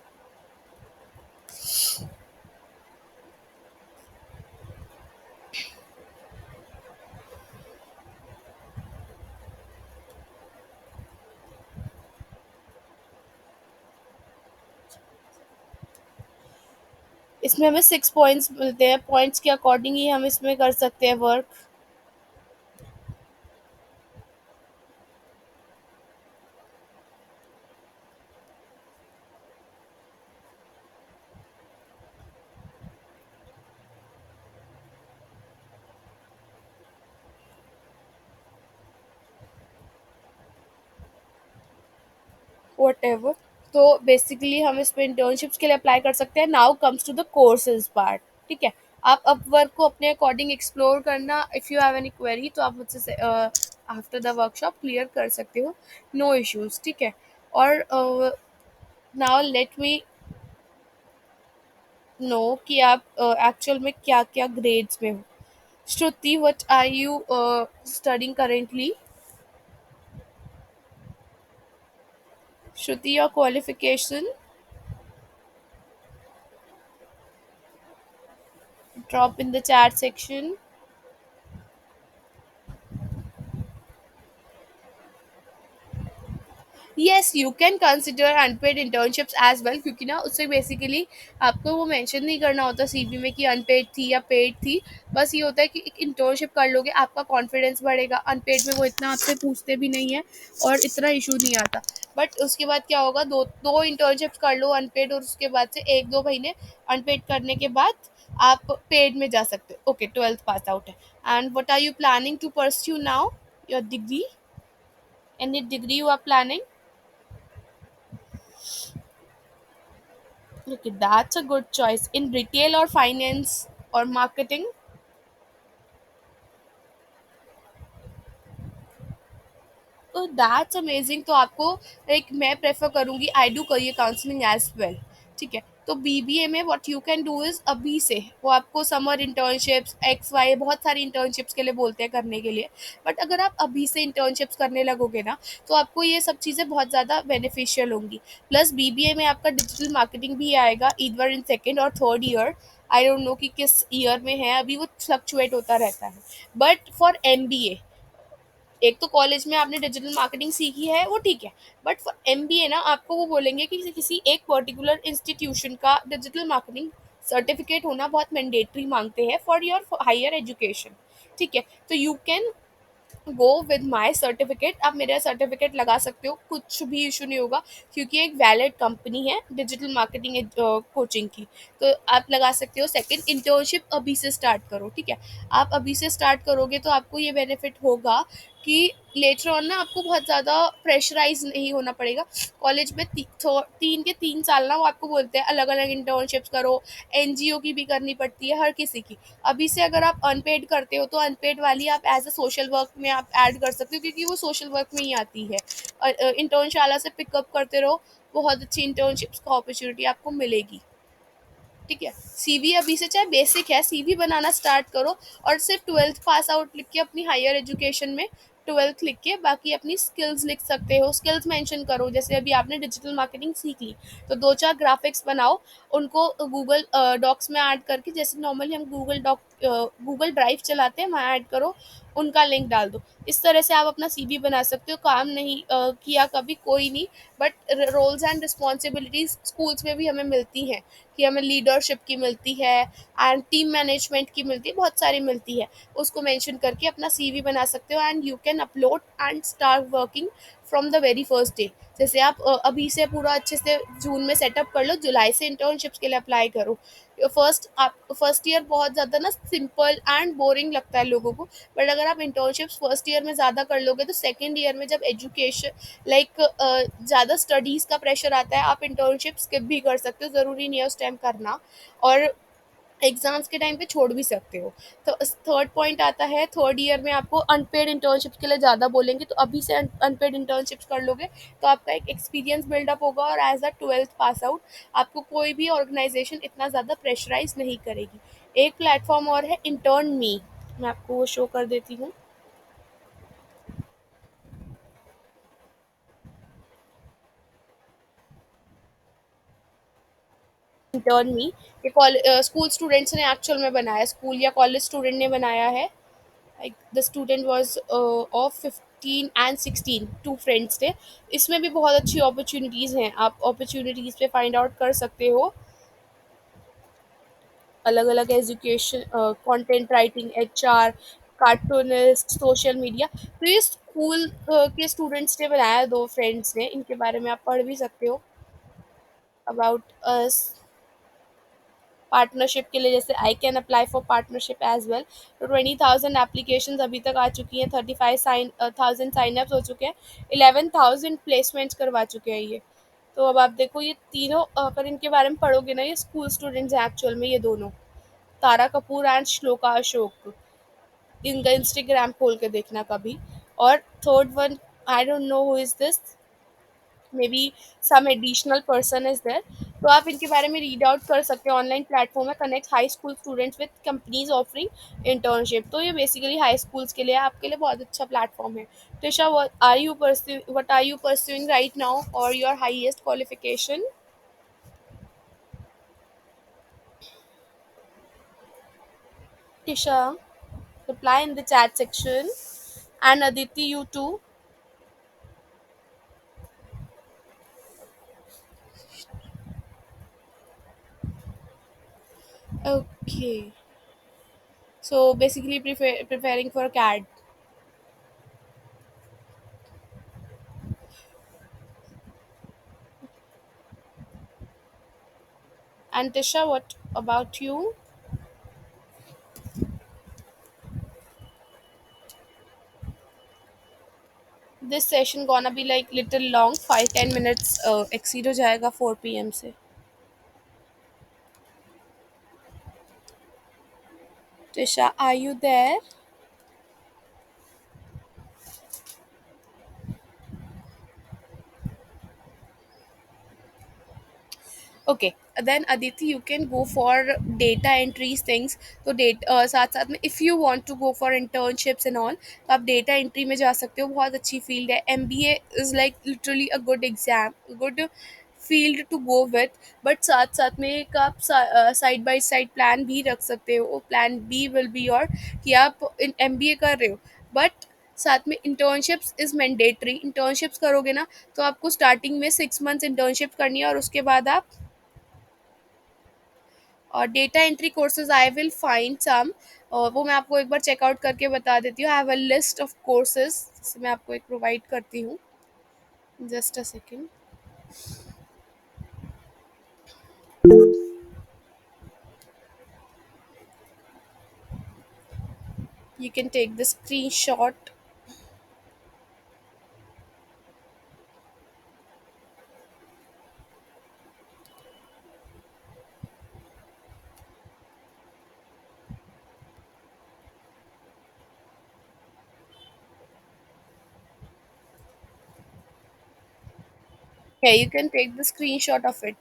इसमें हमें 6 पॉइंट्स मिलते हैं, पॉइंट्स के अकॉर्डिंग ही हम इसमें कर सकते हैं वर्क। What ever. तो बेसिकली हम इस पे इंटर्नशिप्स के लिए अप्लाई कर सकते हैं। Now comes to the courses part. ठीक है, आप अपवर्क को अपने अकॉर्डिंग एक्सप्लोर करना। If you have any query तो आप मुझसे आफ्टर द वर्कशॉप क्लियर कर सकते हो, नो इश्यूज। ठीक है, और नाउ लेट मी नो कि आप एक्चुअल में क्या क्या ग्रेड्स में हो। Shruti, what are you studying currently? Shruti, your qualification? Drop in the chat section. Yes, you can consider unpaid internships as well, क्योंकि ना उससे बेसिकली आपको वो मेंशन नहीं करना होता सीवी में कि अनपेड थी या पेड थी। बस ये होता है कि एक इंटर्नशिप कर लोगे, आपका कॉन्फिडेंस बढ़ेगा। अनपेड में वो इतना आपसे पूछते भी नहीं है और इतना इशू नहीं आता। बट उसके बाद क्या होगा, दो दो इंटर्नशिप्स कर लो अनपेड, और उसके बाद से 1-2 महीने अनपेड करने के बाद आप पेड में जा सकते हो। ओके, 12th पास आउट है। And what are you planning to pursue now? Your degree? Any degree you are planning? Okay, that's a good choice. In retail or finance or marketing? तो that's amazing. तो आपको एक मैं prefer करूँगी, I do career counselling as well. ठीक है, तो BBA में what you can do is, अभी से वो आपको समर इंटर्नशिप्स एक्स वाई बहुत सारी इंटर्नशिप्स के लिए बोलते हैं करने के लिए। बट अगर आप अभी से इंटर्नशिप्स करने लगोगे ना, तो आपको ये सब चीज़ें बहुत ज़्यादा बेनिफिशियल होंगी। प्लस बीबीए में आपका डिजिटल मार्केटिंग भी आएगा, ईदर इन सेकेंड और third year. I don't no कि किस ईयर में है, अभी वो फ्लक्चुएट होता रहता है। बट फॉर एमबीए, एक तो कॉलेज में आपने डिजिटल मार्केटिंग सीखी है वो ठीक है, बट फॉर एमबीए ना आपको वो बोलेंगे कि किसी एक पर्टिकुलर इंस्टीट्यूशन का डिजिटल मार्केटिंग सर्टिफिकेट होना बहुत मैंडेटरी मांगते हैं फॉर योर हायर एजुकेशन। ठीक है, तो you can go with my certificate. आप मेरा सर्टिफिकेट लगा सकते हो, कुछ भी इशू नहीं होगा, क्योंकि एक वैलिड कंपनी है डिजिटल मार्केटिंग कोचिंग की। तो आप लगा सकते हो। सेकंड, इंटर्नशिप अभी से स्टार्ट करो। ठीक है, आप अभी से स्टार्ट करोगे तो आपको ये बेनिफिट होगा कि लेटर ऑन ना आपको बहुत ज़्यादा प्रेशराइज नहीं होना पड़ेगा। कॉलेज में 3 के 3 साल ना वो आपको बोलते हैं अलग अलग इंटर्नशिप्स करो, एनजीओ की भी करनी पड़ती है हर किसी की। अभी से अगर आप अनपेड करते हो तो अनपेड वाली आप एज अ सोशल वर्क में आप ऐड कर सकते हो, क्योंकि वो सोशल वर्क में ही आती है। इंटर्नशाला से पिकअप करते रहो, बहुत अच्छी इंटर्नशिप्स का अपॉर्चुनिटी आपको मिलेगी। ठीक है, सीवी अभी से चाहे बेसिक है, सीवी बनाना स्टार्ट करो। और सिर्फ 12th पास आउट लिख के अपनी हायर एजुकेशन में 12th लिख के बाकी अपनी स्किल्स लिख सकते हो। स्किल्स मेंशन करो, जैसे अभी आपने डिजिटल मार्केटिंग सीख ली तो 2-4 ग्राफिक्स बनाओ, उनको गूगल डॉक्स में ऐड करके, जैसे नॉर्मली हम गूगल ड्राइव चलाते हैं वहाँ ऐड करो, उनका लिंक डाल दो। इस तरह से आप अपना सीवी बना सकते हो। काम नहीं किया कभी कोई नहीं, but roles and responsibilities schools में भी हमें मिलती हैं, कि हमें लीडरशिप की मिलती है एंड टीम मैनेजमेंट की मिलती है, बहुत सारी मिलती है। उसको मेंशन करके अपना सीवी बना सकते हो and you can can upload and start working from the very first day. जैसे आप अभी से पूरा अच्छे से जून में सेटअप कर लो, जुलाई से इंटर्नशिप्स के लिए अप्लाई करो। फर्स्ट ईयर बहुत ज़्यादा ना सिंपल एंड बोरिंग लगता है लोगों को, बट अगर आप इंटर्नशिप्स फर्स्ट ईयर में ज़्यादा कर लोगे तो सेकेंड ईयर में जब एजुकेशन लाइक ज़्यादा स्टडीज़ का प्रेशर आता है, आप इंटर्नशिप स्किप भी कर सकते हो, ज़रूरी नहीं है उस टाइम करना, और एग्जाम्स के टाइम पे छोड़ भी सकते हो। तो थर्ड पॉइंट आता है, थर्ड ईयर में आपको अनपेड इंटर्नशिप्स के लिए ज़्यादा बोलेंगे, तो अभी से अनपेड इंटर्नशिप्स कर लोगे तो आपका एक एक्सपीरियंस बिल्डअप होगा, और as a twelfth pass out आपको कोई भी ऑर्गेनाइजेशन इतना ज़्यादा प्रेशराइज नहीं करेगी। एक प्लेटफॉर्म और है, इंटर्न मी, मैं आपको वो शो कर देती हूँ। इंटर्न मी, ये स्कूल स्टूडेंट्स ने एक्चुअल में बनाया है, स्कूल या कॉलेज स्टूडेंट ने बनाया है। Like the student was of 15 and 16, two friends थे। इसमें भी बहुत अच्छी अपॉर्चुनिटीज़ हैं, आप अपॉर्चुनिटीज़ पे फाइंड आउट कर सकते हो, अलग अलग education, content writing, HR, cartoonist, social media. तो ये स्कूल के स्टूडेंट्स ने बनाया, दो फ्रेंड्स ने, इनके बारे में आप पढ़ भी सकते हो अबाउट अस। पार्टनरशिप के लिए जैसे I can apply for partnership as well, तो 20,000 एप्लीकेशन अभी तक आ चुकी हैं, 35,000 साइनअप्स हो चुके हैं, 11,000 प्लेसमेंट्स करवा चुके हैं ये। तो अब आप देखो ये तीनों, अगर इनके बारे में पढ़ोगे ना, ये स्कूल स्टूडेंट्स हैं एक्चुअल में, ये दोनों, तारा कपूर एंड श्लोका अशोक। इनका इंस्टाग्राम खोल के देखना कभी। और third one, I don't know who is this, maybe some additional person is there. तो आप इनके बारे में रीड आउट कर सकते हो, ऑनलाइन प्लेटफॉर्म है, connect high school students with companies offering internship. तो ये बेसिकली हाई स्कूल्स के लिए, आपके लिए बहुत अच्छा प्लेटफॉर्म है। Tisha, what are you pursuing right now, or your highest qualification? Tisha, reply in the chat section. And Aditi, you too. Okay. So basically preparing for CAD. And Tisha, what about you? This session gonna be like little long, 5-10 minutes exceed हो जाएगा 4 p.m. से. Tisha, are you there? Okay, then Aditi you can go for data entries things. तो साथ साथ में if you want to go for internships and all, तो आप data entry में जा सकते हो, बहुत अच्छी फील्ड है। MBA is like literally a good exam, good field to go with. But साथ साथ में एक आप साइड बाय साइड प्लान भी रख सकते हो, plan B will be your, कि आप एमबीए कर रहे हो, बट साथ में इंटर्नशिप्स इज़ मैंडेटरी। इंटर्नशिप्स करोगे ना, तो आपको स्टार्टिंग में 6 मंथ्स इंटर्नशिप करनी है, और उसके बाद आप और data entry courses I will find some, वो मैं आपको एक बार चेकआउट करके बता देती हूँ। I have a list of courses, जिसे मैं आपको एक प्रोवाइड करती हूँ। Just a second, you can take the screen shot. You can take the screen shot of it.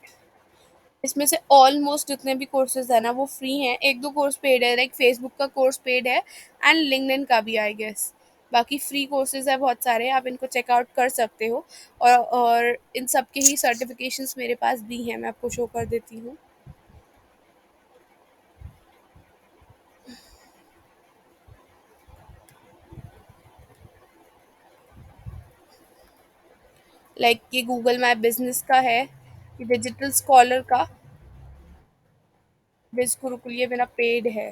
इसमें से ऑलमोस्ट जितने भी कोर्सेज है ना, वो फ्री हैं, एक दो कोर्स पेड है, लाइक फेसबुक का कोर्स पेड है, एंड लिंक्डइन का भी आई गेस। बाकी फ्री कोर्सेज है बहुत सारे, आप इनको चेकआउट कर सकते हो। और इन सब के ही सर्टिफिकेशंस मेरे पास भी हैं, मैं आपको शो कर देती हूँ। लाइक ये गूगल मैप बिजनेस का है, ये डिजिटल स्कॉलर का, बिज गुरुकुल, ये मेरा पेड है।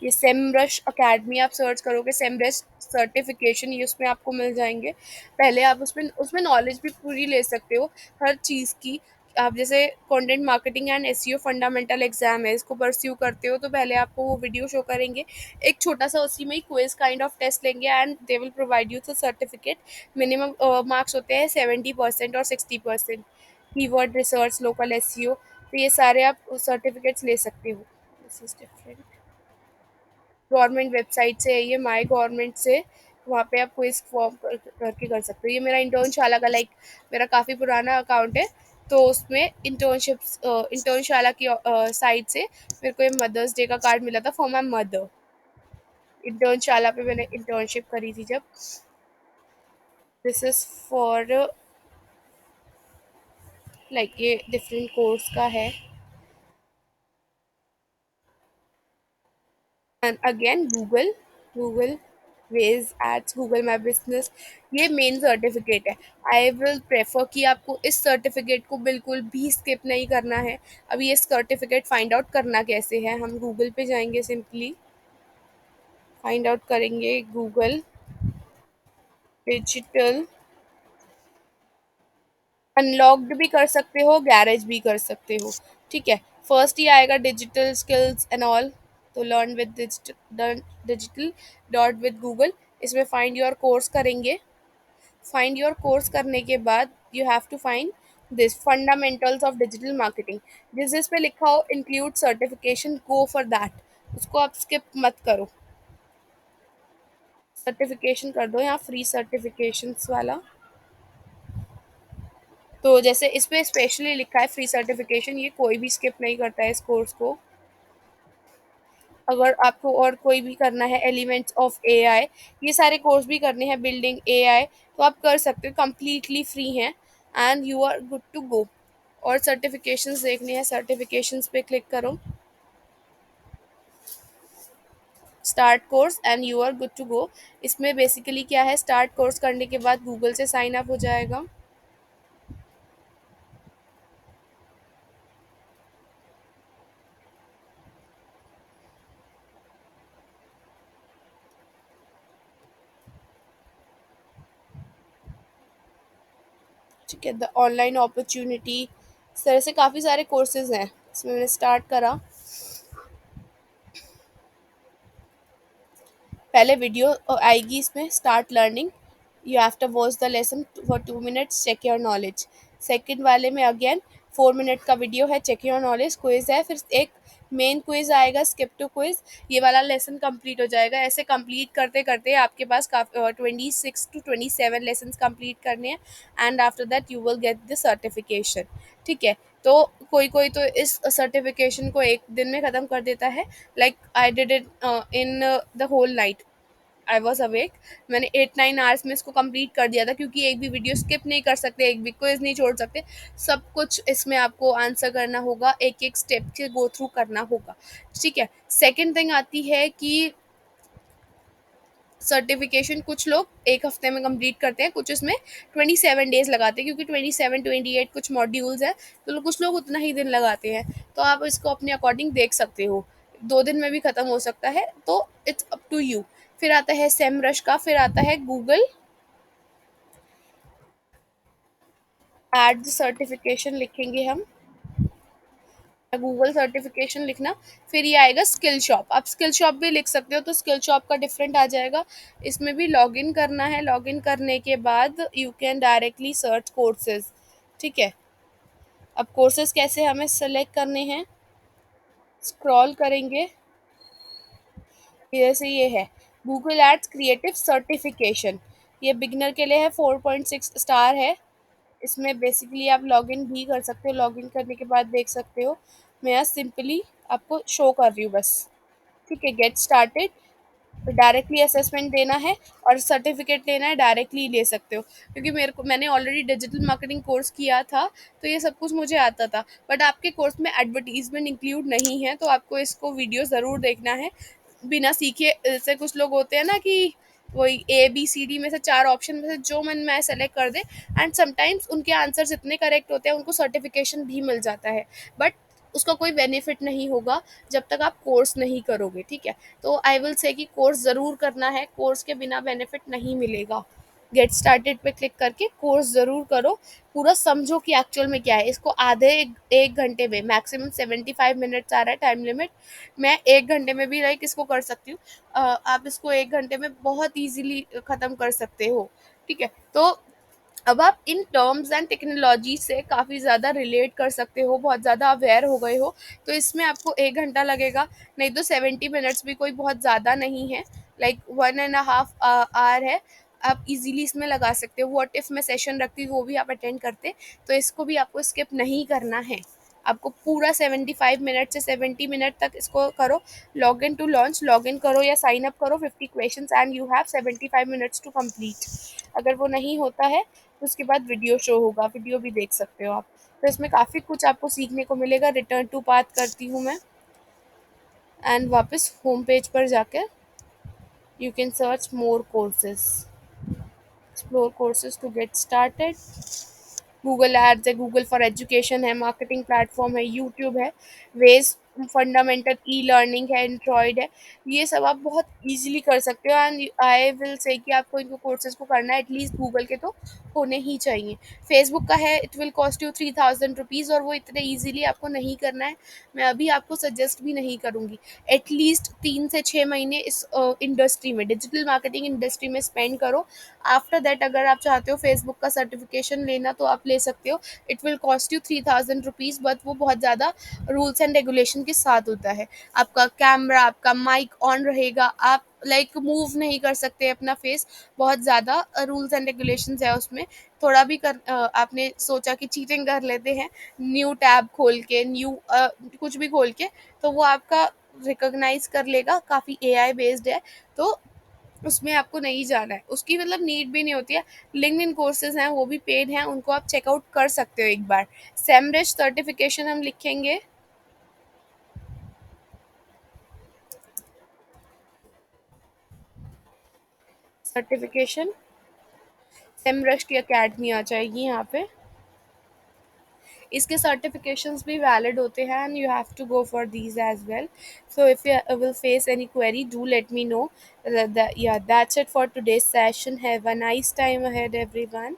ये सेमरश अकेडमी आप सर्च करोगे, सेमरश सर्टिफिकेशन, ये उसमें आपको मिल जाएंगे। पहले आप उसमें उसमें नॉलेज भी पूरी ले सकते हो हर चीज़ की। आप जैसे content marketing and SEO fundamental exam है, इसको परस्यू करते हो तो पहले आपको वो वीडियो शो करेंगे, एक छोटा सा उसी में ही क्विज काइंड ऑफ टेस्ट लेंगे and they will provide you the certificate. Minimum marks होते हैं 70% और 60%। कीवर्ड रिसर्च, लोकल एसईओ, तो ये सारे आप सर्टिफिकेट्स ले सकते हो। This is different. Government website से है ये, माई गवर्नमेंट से, वहाँ पे आप क्विज फॉर्म करके कर सकते हो। ये मेरा इंटर्नशाला का लाइक मेरा काफ़ी पुराना अकाउंट है, तो उसमें इंटर्नशिप्स इंटर्नशाला की साइट से मेरे को ये मदर्स डे का कार्ड मिला था फॉर माई मदर। इंटर्नशाला पे मैंने इंटर्नशिप करी थी जब। दिस इज़ फॉर लाइक ये डिफरेंट कोर्स का है। And again Google, Google web's ads, Google my business, ये मेन सर्टिफिकेट है। आई विल प्रेफर कि आपको इस सर्टिफिकेट को बिल्कुल भी स्किप नहीं करना है। अभी ये सर्टिफिकेट फाइंड आउट करना कैसे है, हम गूगल पे जाएंगे, सिंपली फाइंड आउट करेंगे गूगल डिजिटल, अनलॉक्ड भी कर सकते हो, गैरेज भी कर सकते हो, ठीक है। फर्स्ट ही आएगा डिजिटल स्किल्स एंड ऑल, तो learn with digital dot with Google, इसमें फाइंड योर कोर्स करेंगे। फाइंड योर कोर्स करने के बाद you have to find this fundamentals of digital marketing. जिस जिस पे लिखा हो include certification, go for that, उसको आप स्किप मत करो। सर्टिफिकेशन कर दो यहाँ, फ्री सर्टिफिकेशंस वाला। तो जैसे इस पे स्पेशली लिखा है फ्री सर्टिफिकेशन, ये कोई भी स्किप नहीं करता है इस कोर्स को। अगर आपको और कोई भी करना है, एलिमेंट्स ऑफ एआई, ये सारे कोर्स भी करने हैं, बिल्डिंग एआई, तो आप कर सकते हो, कंप्लीटली फ्री हैं and you are good to go. और सर्टिफिकेशंस देखनी है, सर्टिफिकेशंस पे क्लिक करो, start course and you are good to go. इसमें बेसिकली क्या है, स्टार्ट कोर्स करने के बाद गूगल से साइन अप हो जाएगा। ठीक है, द ऑनलाइन अपॉर्चुनिटी, इस तरह से काफ़ी सारे कोर्सेज हैं। इसमें मैंने स्टार्ट करा, पहले वीडियो आएगी इसमें, start learning, you have to watch the lesson for 2 minutes, check your knowledge. Second वाले में अगेन 4 मिनट का वीडियो है, चेक योर नॉलेज, क्विज है, फिर एक मेन क्विज आएगा, स्किप टू क्विज, ये वाला लेसन कंप्लीट हो जाएगा। ऐसे कंप्लीट करते करते आपके पास 26 to 27 लेसन कंप्लीट करने हैं and after that you will get the certification, ठीक है। तो कोई कोई तो इस सर्टिफिकेशन को एक दिन में ख़त्म कर देता है, like I did it in the whole night, I was awake, मैंने 8-9 आवर्स में इसको कंप्लीट कर दिया था, क्योंकि एक भी वीडियो स्किप नहीं कर सकते, एक भी क्विज नहीं छोड़ सकते, सब कुछ इसमें आपको आंसर करना होगा, एक एक स्टेप के गो थ्रू करना होगा, ठीक है। सेकेंड थिंग आती है कि सर्टिफिकेशन कुछ लोग एक हफ्ते में कंप्लीट करते हैं, कुछ इसमें 27 डेज लगाते हैं, क्योंकि 27-28 कुछ मॉड्यूल्स हैं, तो कुछ लोग उतना ही दिन लगाते हैं। तो आप इसको अपने अकॉर्डिंग देख सकते हो, 2 दिन में भी ख़त्म हो सकता है, तो इट्स अप टू यू। फिर आता है सेमरश का, फिर आता है गूगल एड सर्टिफिकेशन, लिखेंगे हम गूगल सर्टिफिकेशन लिखना, फिर ये आएगा स्किल शॉप, आप स्किल शॉप भी लिख सकते हो, तो स्किल शॉप का डिफरेंट आ जाएगा। इसमें भी लॉगिन करना है, लॉगिन करने के बाद you can directly search courses, ठीक है। अब कोर्सेज कैसे हमें सेलेक्ट करने हैं, स्क्रॉल करेंगे, जैसे ये है गूगल एड्स क्रिएटिव सर्टिफिकेशन, ये बिगनर के लिए है, 4.6 स्टार है। इसमें बेसिकली आप लॉगिन भी कर सकते हो, लॉगिन करने के बाद देख सकते हो, मैं यहाँ सिंपली आपको शो कर रही हूँ बस, ठीक है। गेट स्टार्टेड, डायरेक्टली असेसमेंट देना है और सर्टिफिकेट लेना है, डायरेक्टली ले सकते हो, क्योंकि मैंने ऑलरेडी डिजिटल मार्केटिंग कोर्स किया था, तो ये सब कुछ मुझे आता था। बट आपके कोर्स में एडवर्टीजमेंट इंक्लूड नहीं है, तो आपको इसको वीडियो ज़रूर देखना है बिना सीखे। जैसे कुछ लोग होते हैं ना कि वही ABCD में से 4 ऑप्शन में से जो मन में सेलेक्ट कर दे, एंड समटाइम्स उनके आंसर्स इतने करेक्ट होते हैं, उनको सर्टिफिकेशन भी मिल जाता है, बट उसका कोई बेनिफिट नहीं होगा जब तक आप कोर्स नहीं करोगे, ठीक है। तो आई विल से कि कोर्स ज़रूर करना है, कोर्स के बिना बेनिफिट नहीं मिलेगा। गेट स्टार्टेड पे क्लिक करके कोर्स ज़रूर करो, पूरा समझो कि एक्चुअल में क्या है। इसको आधे एक घंटे में, मैक्सिमम 75 मिनट्स आ रहा है टाइम लिमिट, मैं 1 घंटे में भी लाइक इसको कर सकती हूँ। आप इसको 1 घंटे में बहुत ईजिली ख़त्म कर सकते हो, ठीक है। तो अब आप इन टर्म्स एंड टेक्नोलॉजी से काफ़ी ज़्यादा रिलेट कर सकते हो, बहुत ज़्यादा अवेयर हो गए हो, तो इसमें आपको 1 घंटा लगेगा। नहीं तो 70 मिनट्स भी कोई बहुत ज़्यादा नहीं है, लाइक 1.5 आवर है। आप इजीली इसमें लगा सकते हो। व्हाट इफ़ मैं सेशन रखती वो भी आप अटेंड करते, तो इसको भी आपको स्किप नहीं करना है। आपको पूरा 75 मिनट से 70 मिनट तक इसको करो। Log in to launch, log in करो या साइन अप करो, 50 question and you have 75 minutes to complete. अगर वो नहीं होता है तो उसके बाद वीडियो शो होगा, वीडियो भी देख सकते हो आप। तो इसमें काफ़ी कुछ आपको सीखने को मिलेगा। रिटर्न टू पाथ करती हूँ मैं, एंड वापस होम पेज पर जाकर you can search more courses, explore courses to get started. Google ads है, गूगल फॉर एजुकेशन है, मार्केटिंग प्लेटफॉर्म है, यूट्यूब है, वेज फंडामेंटल ई लर्निंग है, एंड्रॉयड है। ये सब आप बहुत इजीली कर सकते हो, एंड आई विल से कि आपको इनको कोर्सेज को करना है एटलीस्ट गूगल के तो होने ही चाहिए। फेसबुक का है, it will cost you 3000 rupees, और वो इतने ईजिली आपको नहीं करना है। मैं अभी आपको सजेस्ट भी नहीं करूँगी। एटलीस्ट 3 से 6 महीने इस इंडस्ट्री में, डिजिटल मार्केटिंग इंडस्ट्री में स्पेंड करो। आफ्टर दैट अगर आप चाहते हो फेसबुक का सर्टिफिकेशन लेना तो आप ले सकते हो। It will cost you 3000 rupees, but वो बहुत ज़्यादा रूल्स एंड रेगुलेशन के साथ होता है। आपका कैमरा, आपका माइक ऑन रहेगा, आप लाइक मूव नहीं कर सकते अपना फेस, बहुत ज़्यादा रूल्स एंड रेगुलेशंस है उसमें। थोड़ा भी आपने सोचा कि चीटिंग कर लेते हैं, न्यू टैब खोल के, न्यू कुछ भी खोल के, तो वो आपका रिकॉग्नाइज कर लेगा। काफ़ी एआई बेस्ड है, तो उसमें आपको नहीं जाना है, उसकी मतलब नीड भी नहीं होती है। लिंक्डइन कोर्सेज हैं, वो भी पेड हैं, उनको आप चेकआउट कर सकते हो एक बार। सेमरिश सर्टिफिकेशन हम लिखेंगे, सर्टिफिकेशन सेमरश की अकेडमी आ जाएगी यहाँ पे। इसके सर्टिफिकेशंस भी वैलिड होते हैं, and you have to go for these as well. So if you will face any query, do let me know. Yeah, that's it for today's session. Have a nice time ahead, everyone.